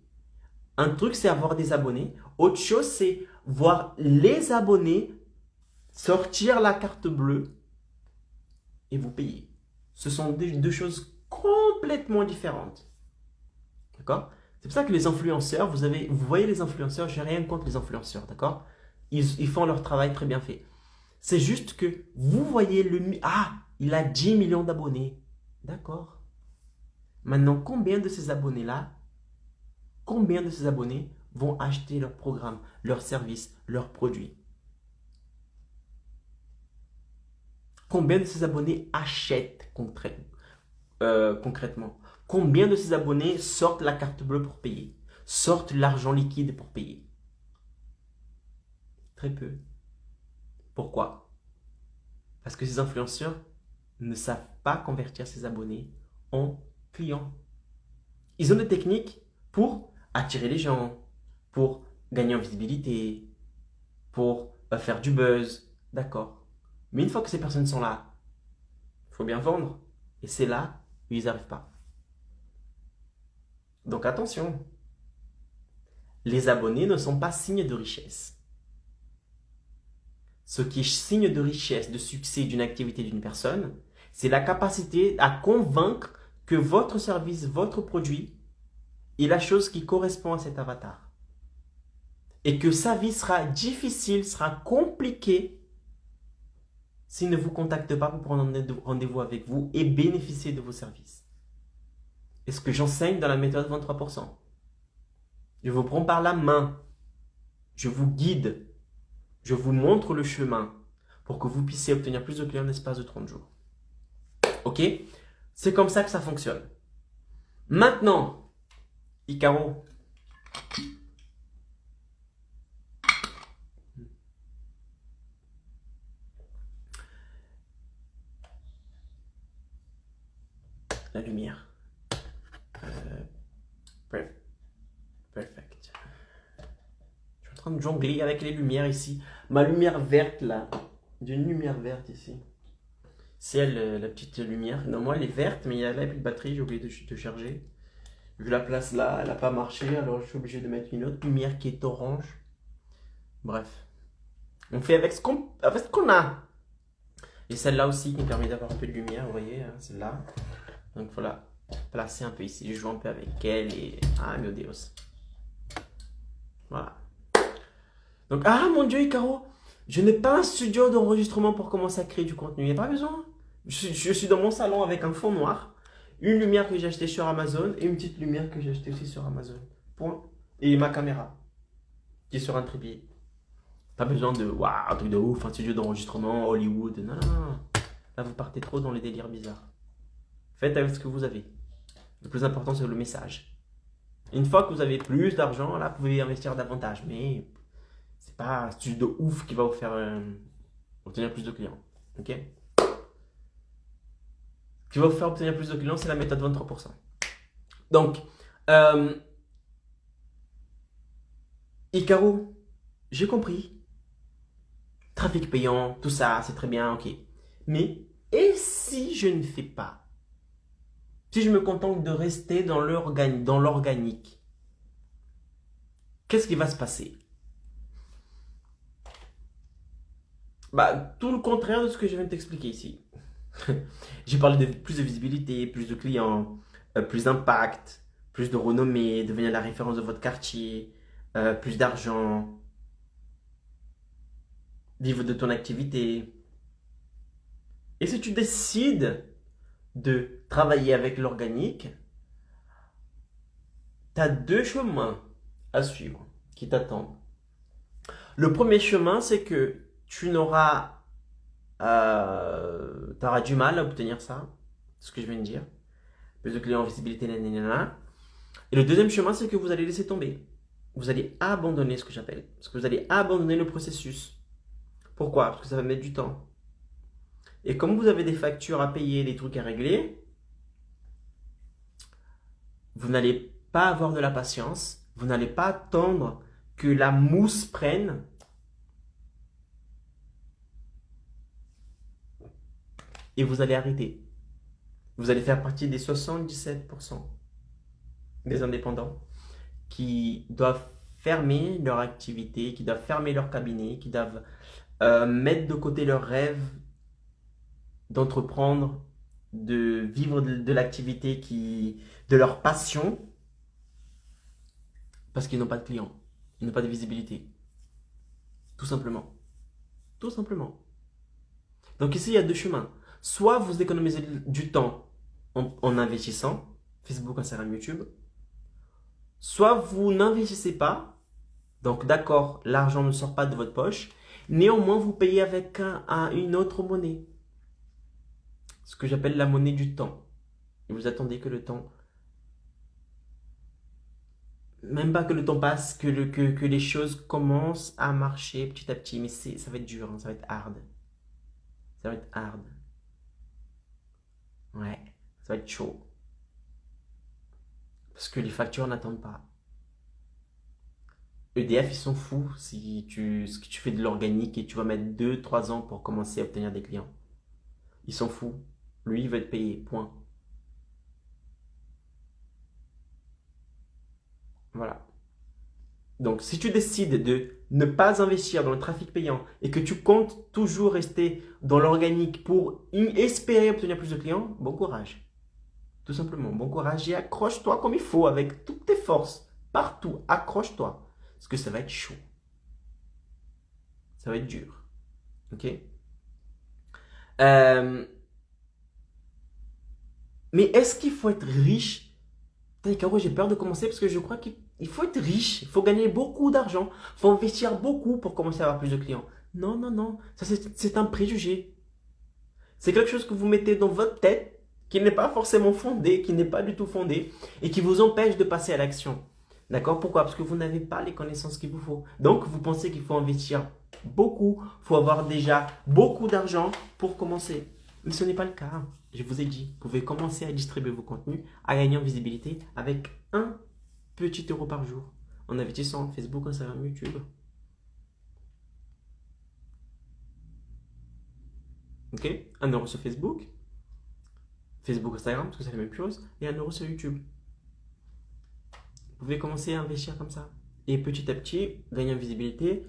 Un truc, c'est avoir des abonnés. Autre chose, c'est voir les abonnés sortir la carte bleue et vous payer. Ce sont deux choses complètement complètement différente. D'accord? C'est pour ça que les influenceurs, vous voyez les influenceurs, j'ai rien contre les influenceurs, d'accord? Ils font leur travail très bien fait. C'est juste que vous voyez il a 10 millions d'abonnés. D'accord. Maintenant, combien de ces abonnés-là, combien de ces abonnés vont acheter leur programme, leur service, leurs produits? Combien de ces abonnés achètent concrètement? Combien de ces abonnés sortent la carte bleue pour payer? Sortent l'argent liquide pour payer? Très peu. Pourquoi? Parce que ces influenceurs ne savent pas convertir ces abonnés en clients. Ils ont des techniques pour attirer les gens, pour gagner en visibilité, pour faire du buzz. D'accord. Mais une fois que ces personnes sont là, il faut bien vendre. Et c'est là où ils n'arrivent pas. Donc attention. Les abonnés ne sont pas signes de richesse. Ce qui est signe de richesse, de succès d'une activité d'une personne, c'est la capacité à convaincre que votre service, votre produit est la chose qui correspond à cet avatar. Et que sa vie sera difficile, sera compliquée s'il ne vous contacte pas pour prendre rendez-vous avec vous et bénéficier de vos services. Et ce que j'enseigne dans la méthode 23%. Je vous prends par la main. Je vous guide. Je vous montre le chemin pour que vous puissiez obtenir plus de clients en l'espace de 30 jours. Ok? C'est comme ça que ça fonctionne. Maintenant, Icaro. La lumière. Perfect. Je suis en train de jongler avec les lumières ici. Ma lumière verte là. J'ai une lumière verte ici. C'est elle, la petite lumière. Non, moi elle est verte, mais il y a là plus de batterie, j'ai oublié de charger. Je la place là, elle n'a pas marché, alors je suis obligé de mettre une autre lumière qui est orange. Bref. On fait avec ce qu'on a. Et celle-là aussi qui me permet d'avoir un peu de lumière, vous voyez, hein, celle-là. Donc voilà, placer un peu ici, je joue un peu avec elle et... Ah, meu Dios. Voilà. Donc, ah mon Dieu, Icaro, je n'ai pas un studio d'enregistrement pour commencer à créer du contenu, il n'y a pas besoin. Je suis dans mon salon avec un fond noir, une lumière que j'ai achetée sur Amazon et une petite lumière que j'ai achetée aussi sur Amazon. Point. Et ma caméra, qui est sur un trépied. Pas besoin de, waouh, un truc de ouf, un studio d'enregistrement, Hollywood. Non, non, non. Là, vous partez trop dans les délires bizarres. Faites avec ce que vous avez. Le plus important, c'est le message. Une fois que vous avez plus d'argent, là, vous pouvez investir davantage. Mais c'est pas un studio de ouf qui va vous faire obtenir plus de clients. Ok? Ce qui va vous faire obtenir plus de clients, c'est la méthode 23%. Donc, Icaro, j'ai compris. Trafic payant, tout ça, c'est très bien, ok. Mais, et si je ne fais pas? Si je me contente de rester dans l'organique, qu'est-ce qui va se passer? Bah, tout le contraire de ce que je viens de t'expliquer ici. J'ai parlé de plus de visibilité, plus de clients, plus d'impact, plus de renommée, devenir la référence de votre quartier, plus d'argent, vivre de ton activité. Et si tu décides de travailler avec l'organique, tu as deux chemins à suivre qui t'attendent. Le premier chemin, c'est que tu auras du mal à obtenir ça, ce que je viens de dire. Plus de clients, visibilité, nanana. Et le deuxième chemin, c'est que vous allez laisser tomber. Vous allez abandonner ce que j'appelle. Parce que vous allez abandonner le processus. Pourquoi? Parce que ça va mettre du temps. Et comme vous avez des factures à payer, des trucs à régler, vous n'allez pas avoir de la patience, vous n'allez pas attendre que la mousse prenne. Et vous allez arrêter. Vous allez faire partie des 77% des indépendants qui doivent fermer leur activité, qui doivent fermer leur cabinet, qui doivent mettre de côté leur rêve d'entreprendre de vivre de l'activité de leur passion parce qu'ils n'ont pas de clients, ils n'ont pas de visibilité. Tout simplement. Tout simplement. Donc ici, il y a deux chemins. Soit vous économisez du temps en investissant, Facebook, Instagram, YouTube. Soit vous n'investissez pas. Donc d'accord, l'argent ne sort pas de votre poche. Néanmoins, vous payez avec une autre monnaie. Ce que j'appelle la monnaie du temps. Et vous attendez que le temps, même pas que le temps passe, que les choses commencent à marcher petit à petit. Mais ça va être dur, hein, ça va être hard. Ça va être hard. Ouais, ça va être chaud. Parce que les factures n'attendent pas. EDF, ils sont fous si tu fais de l'organique et tu vas mettre 2 3 ans pour commencer à obtenir des clients. Ils sont fous. Lui, il veut être payé. Point. Voilà. Donc, si tu décides de ne pas investir dans le trafic payant et que tu comptes toujours rester dans l'organique pour espérer obtenir plus de clients, bon courage. Tout simplement, bon courage et accroche-toi comme il faut avec toutes tes forces. Partout, accroche-toi. Parce que ça va être chaud. Ça va être dur. Ok? Mais est-ce qu'il faut être riche? Caro, j'ai peur de commencer parce que je crois qu'il faut être riche, il faut gagner beaucoup d'argent, il faut investir beaucoup pour commencer à avoir plus de clients. Non, non, non, ça c'est un préjugé. C'est quelque chose que vous mettez dans votre tête qui n'est pas forcément fondé, qui n'est pas du tout fondé et qui vous empêche de passer à l'action. D'accord? Pourquoi? Parce que vous n'avez pas les connaissances qu'il vous faut. Donc, vous pensez qu'il faut investir beaucoup, il faut avoir déjà beaucoup d'argent pour commencer. Mais ce n'est pas le cas. Je vous ai dit, vous pouvez commencer à distribuer vos contenus, à gagner en visibilité avec un petit euro par jour en investissant en Facebook, Instagram, YouTube. Ok? 1 euro sur Facebook, Instagram, parce que c'est la même chose, et 1 euro sur YouTube. Vous pouvez commencer à investir comme ça. Et petit à petit, gagner en visibilité,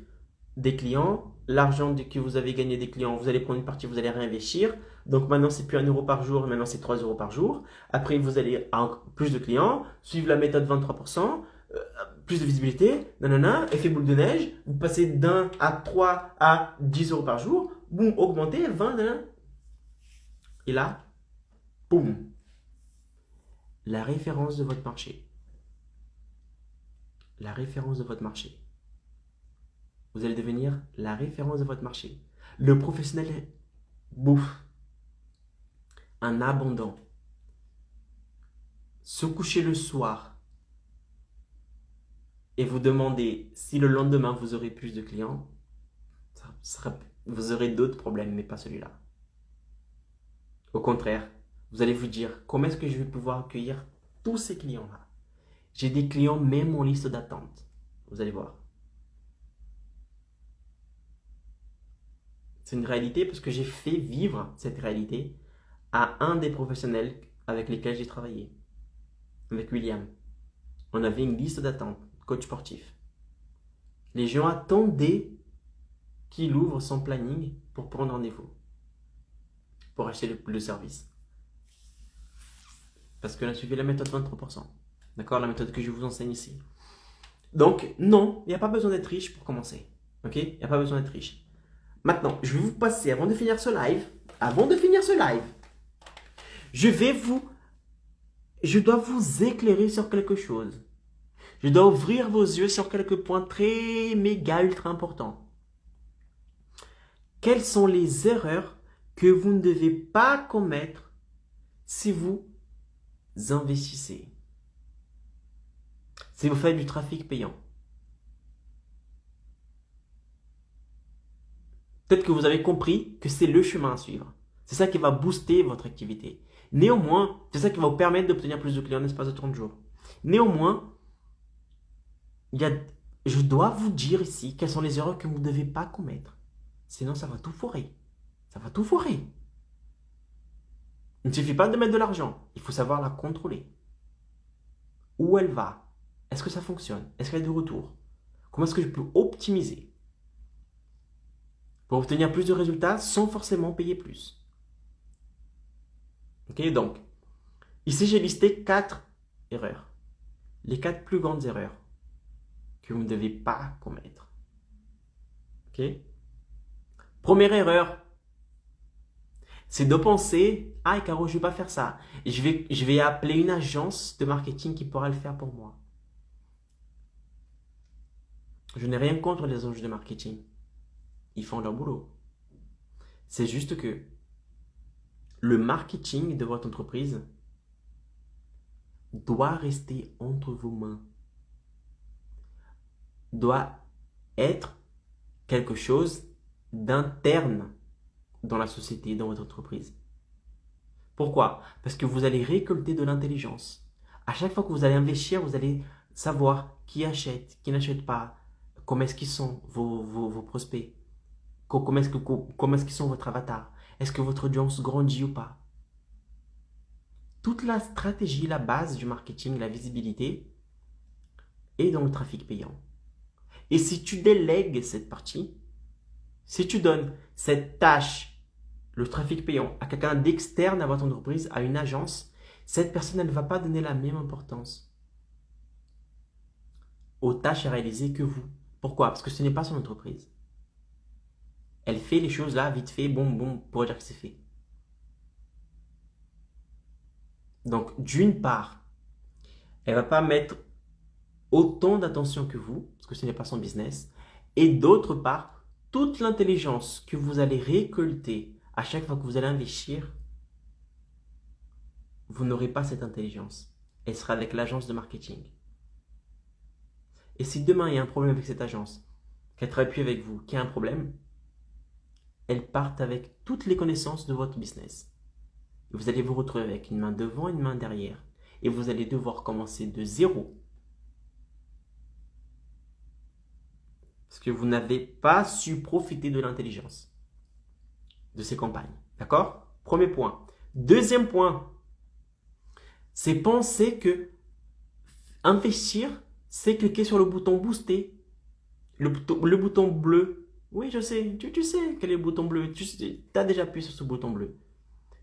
des clients, l'argent que vous avez gagné des clients, vous allez prendre une partie, vous allez réinvestir. Donc maintenant, c'est plus 1 euro par jour, maintenant c'est 3 euros par jour. Après, vous allez avoir plus de clients, suivre la méthode 23%, plus de visibilité, nanana, effet boule de neige, vous passez d'1 à 3 à 10 euros par jour, boum, augmentez, 20, nanana. Et là, boum, la référence de votre marché. La référence de votre marché. Vous allez devenir la référence de votre marché. Le professionnel bouffe. Un abondant. Se coucher le soir et vous demander si le lendemain vous aurez plus de clients, vous aurez d'autres problèmes, mais pas celui-là. Au contraire, vous allez vous dire, comment est-ce que je vais pouvoir accueillir tous ces clients-là? J'ai des clients même en liste d'attente. Vous allez voir. C'est une réalité parce que j'ai fait vivre cette réalité à un des professionnels avec lesquels j'ai travaillé, avec William. On avait une liste d'attente, coach sportif. Les gens attendaient qu'il ouvre son planning pour prendre rendez-vous, pour acheter le service. Parce qu'on a suivi la méthode 23%. D'accord? La méthode que je vous enseigne ici. Donc, non, il n'y a pas besoin d'être riche pour commencer. Ok? Il n'y a pas besoin d'être riche. Maintenant, je vais vous passer, avant de finir ce live, je dois vous éclairer sur quelque chose. Je dois ouvrir vos yeux sur quelques points très méga ultra importants. Quelles sont les erreurs que vous ne devez pas commettre si vous investissez? Si vous faites du trafic payant. Peut-être que vous avez compris que c'est le chemin à suivre. C'est ça qui va booster votre activité. Néanmoins, c'est ça qui va vous permettre d'obtenir plus de clients en l'espace de 30 jours. Néanmoins, je dois vous dire ici quelles sont les erreurs que vous ne devez pas commettre. Sinon, ça va tout foirer. Ça va tout foirer. Il ne suffit pas de mettre de l'argent. Il faut savoir la contrôler. Où elle va? Est-ce que ça fonctionne? Est-ce qu'elle a du retour? Comment est-ce que je peux optimiser pour obtenir plus de résultats sans forcément payer plus? Ok, donc, ici j'ai listé 4 erreurs. Les 4 plus grandes erreurs que vous ne devez pas commettre. Ok? Première erreur, c'est de penser, ah Caro, je ne vais pas faire ça. Je vais appeler une agence de marketing qui pourra le faire pour moi. Je n'ai rien contre les agences de marketing. Ils font leur boulot. C'est juste que le marketing de votre entreprise doit rester entre vos mains. Doit être quelque chose d'interne dans la société, dans votre entreprise. Pourquoi? Parce que vous allez récolter de l'intelligence. À chaque fois que vous allez investir, vous allez savoir qui achète, qui n'achète pas, comment est-ce qu'ils sont vos prospects, comment est-ce qu'ils sont votre avatar, est-ce que votre audience grandit ou pas. Toute la stratégie, la base du marketing, la visibilité est dans le trafic payant. Et si tu délègues cette partie, si tu donnes cette tâche, le trafic payant, à quelqu'un d'externe à votre entreprise, à une agence, cette personne elle ne va pas donner la même importance aux tâches à réaliser que vous. Pourquoi? Parce que ce n'est pas son entreprise. Elle fait les choses là, vite fait, bon, pour dire que c'est fait. Donc, d'une part, elle ne va pas mettre autant d'attention que vous, parce que ce n'est pas son business. Et d'autre part, toute l'intelligence que vous allez récolter à chaque fois que vous allez investir, vous n'aurez pas cette intelligence. Elle sera avec l'agence de marketing. Et si demain il y a un problème avec cette agence, qu'elle travaille plus avec vous, qu'il y a un problème, elle part avec toutes les connaissances de votre business. Et vous allez vous retrouver avec une main devant et une main derrière. Et vous allez devoir commencer de zéro. Parce que vous n'avez pas su profiter de l'intelligence de ces campagnes. D'accord? Premier point. Deuxième point, c'est penser que investir, c'est cliquer sur le bouton booster. Le bouton bleu. Oui, je sais. Tu sais quel est le bouton bleu. Tu as déjà appuyé sur ce bouton bleu.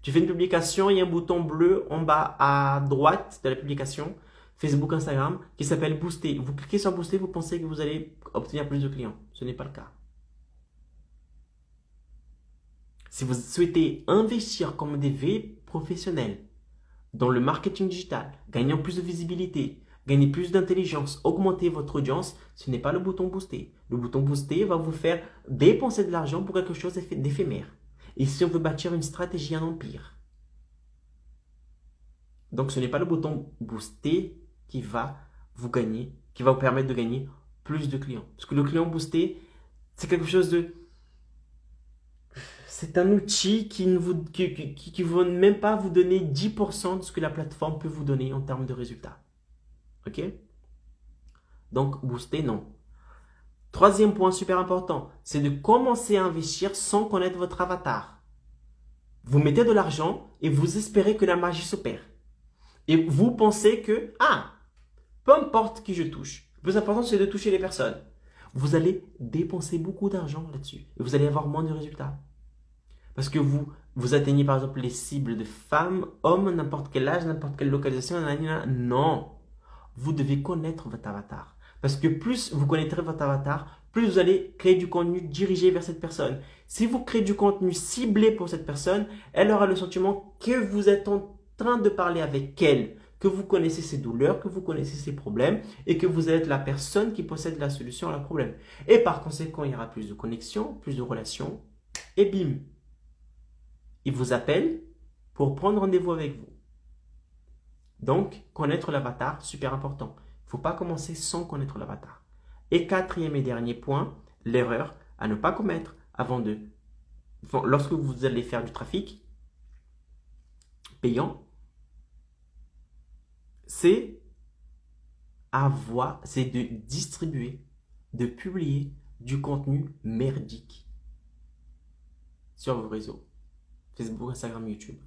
Tu fais une publication, il y a un bouton bleu en bas à droite de la publication, Facebook, Instagram, qui s'appelle Booster. Vous cliquez sur Booster, vous pensez que vous allez obtenir plus de clients. Ce n'est pas le cas. Si vous souhaitez investir comme des vrais professionnels dans le marketing digital, gagner plus de visibilité, gagner plus d'intelligence, augmenter votre audience, ce n'est pas le bouton Booster. Le bouton Booster va vous faire dépenser de l'argent pour quelque chose d'éphémère. Et si on veut bâtir une stratégie, un empire. Donc ce n'est pas le bouton booster qui va vous permettre de gagner plus de clients. Parce que le client boosté, c'est quelque chose de... C'est un outil qui ne va même pas vous donner 10% de ce que la plateforme peut vous donner en termes de résultats. Ok? Donc booster, non. Troisième point super important, c'est de commencer à investir sans connaître votre avatar. Vous mettez de l'argent et vous espérez que la magie s'opère. Et vous pensez que, peu importe qui je touche, le plus important c'est de toucher les personnes. Vous allez dépenser beaucoup d'argent là-dessus et vous allez avoir moins de résultats. Parce que vous atteignez par exemple les cibles de femmes, hommes, n'importe quel âge, n'importe quelle localisation, non. Vous devez connaître votre avatar. Parce que plus vous connaîtrez votre avatar, plus vous allez créer du contenu dirigé vers cette personne. Si vous créez du contenu ciblé pour cette personne, elle aura le sentiment que vous êtes en train de parler avec elle, que vous connaissez ses douleurs, que vous connaissez ses problèmes et que vous êtes la personne qui possède la solution à leurs problèmes. Et par conséquent, il y aura plus de connexions, plus de relations et bim, il vous appelle pour prendre rendez-vous avec vous. Donc, connaître l'avatar, super important. Il ne faut pas commencer sans connaître l'avatar. Et quatrième et dernier point, l'erreur à ne pas commettre lorsque vous allez faire du trafic payant, c'est de distribuer, de publier du contenu merdique sur vos réseaux, Facebook, Instagram, YouTube.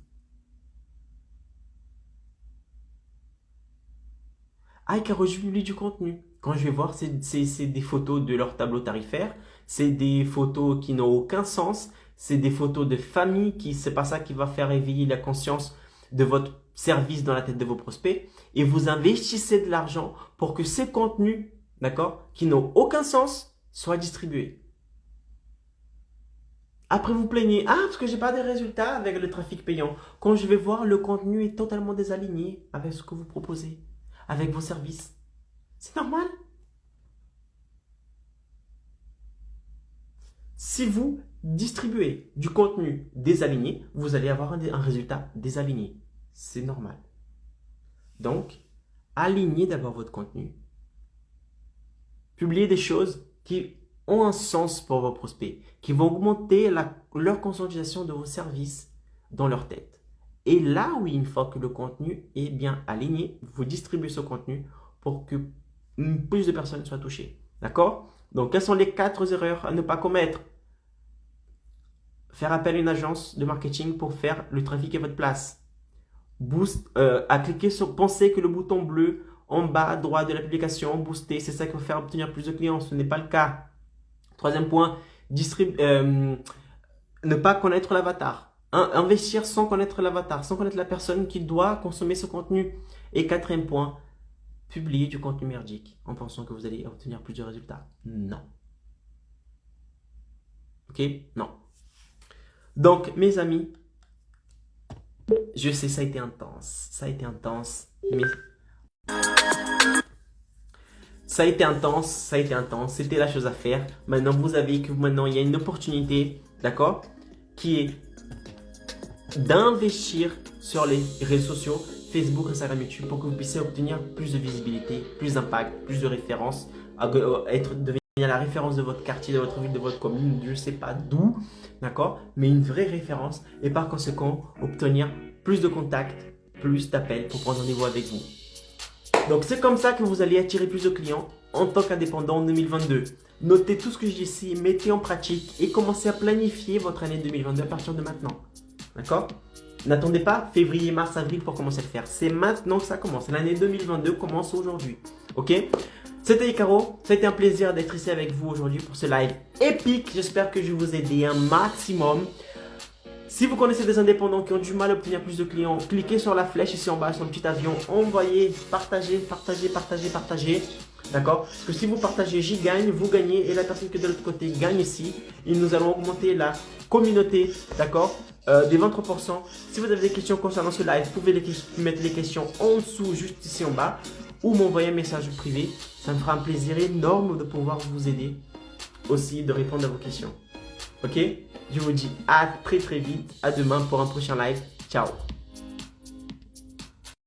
Caro, je publie du contenu. Quand je vais voir, c'est des photos de leur tableau tarifaire, c'est des photos qui n'ont aucun sens, c'est des photos de famille c'est pas ça qui va faire éveiller la conscience de votre service dans la tête de vos prospects et vous investissez de l'argent pour que ces contenus, d'accord, qui n'ont aucun sens, soient distribués. Après, vous plaignez, ah, parce que j'ai pas de résultats avec le trafic payant. Quand je vais voir, le contenu est totalement désaligné avec ce que vous proposez, avec vos services. C'est normal. Si vous distribuez du contenu désaligné, vous allez avoir un résultat désaligné. C'est normal. Donc, alignez d'abord votre contenu. Publiez des choses qui ont un sens pour vos prospects, qui vont augmenter leur conscientisation de vos services dans leur tête. Et là, oui, une fois que le contenu est bien aligné, vous distribuez ce contenu pour que plus de personnes soient touchées. D'accord? Donc, quelles sont les 4 erreurs à ne pas commettre? Faire appel à une agence de marketing pour faire le trafic à votre place. À cliquer sur, pensez que le bouton bleu en bas à droite de la publication, booster, c'est ça qui va faire obtenir plus de clients. Ce n'est pas le cas. 3e point, ne pas connaître l'avatar. Investir sans connaître l'avatar, sans connaître la personne qui doit consommer ce contenu. Et 4e point, publier du contenu merdique en pensant que vous allez obtenir plus de résultats. Non. Ok? Non. Donc, mes amis, je sais, ça a été intense. Ça a été intense. Mais ça a été intense. Ça a été intense. C'était la chose à faire. Maintenant, vous avez que maintenant, il y a une opportunité, d'accord, qui est d'investir sur les réseaux sociaux, Facebook, Instagram, YouTube, pour que vous puissiez obtenir plus de visibilité, plus d'impact, plus de références, devenir la référence de votre quartier, de votre ville, de votre commune, je ne sais pas d'où, d'accord, mais une vraie référence et par conséquent, obtenir plus de contacts, plus d'appels pour prendre rendez-vous avec vous. Donc, c'est comme ça que vous allez attirer plus de clients en tant qu'indépendant en 2022. Notez tout ce que je dis ici, mettez en pratique et commencez à planifier votre année 2022 à partir de maintenant. D'accord? N'attendez pas février, mars, avril pour commencer à le faire. C'est maintenant que ça commence. L'année 2022 commence aujourd'hui. Ok? C'était Icaro. Ça a été un plaisir d'être ici avec vous aujourd'hui pour ce live épique. J'espère que je vous ai aidé un maximum. Si vous connaissez des indépendants qui ont du mal à obtenir plus de clients, cliquez sur la flèche ici en bas, sur le petit avion. Envoyez, partagez. D'accord? Parce que si vous partagez, j'y gagne, vous gagnez et la personne qui est de l'autre côté gagne ici. Et nous allons augmenter la communauté, d'accord, des 23%. Si vous avez des questions concernant ce live, vous pouvez mettre les questions en dessous, juste ici en bas, ou m'envoyer un message privé. Ça me fera un plaisir énorme de pouvoir vous aider aussi, de répondre à vos questions. Ok? Je vous dis à très vite, à demain pour un prochain live. Ciao!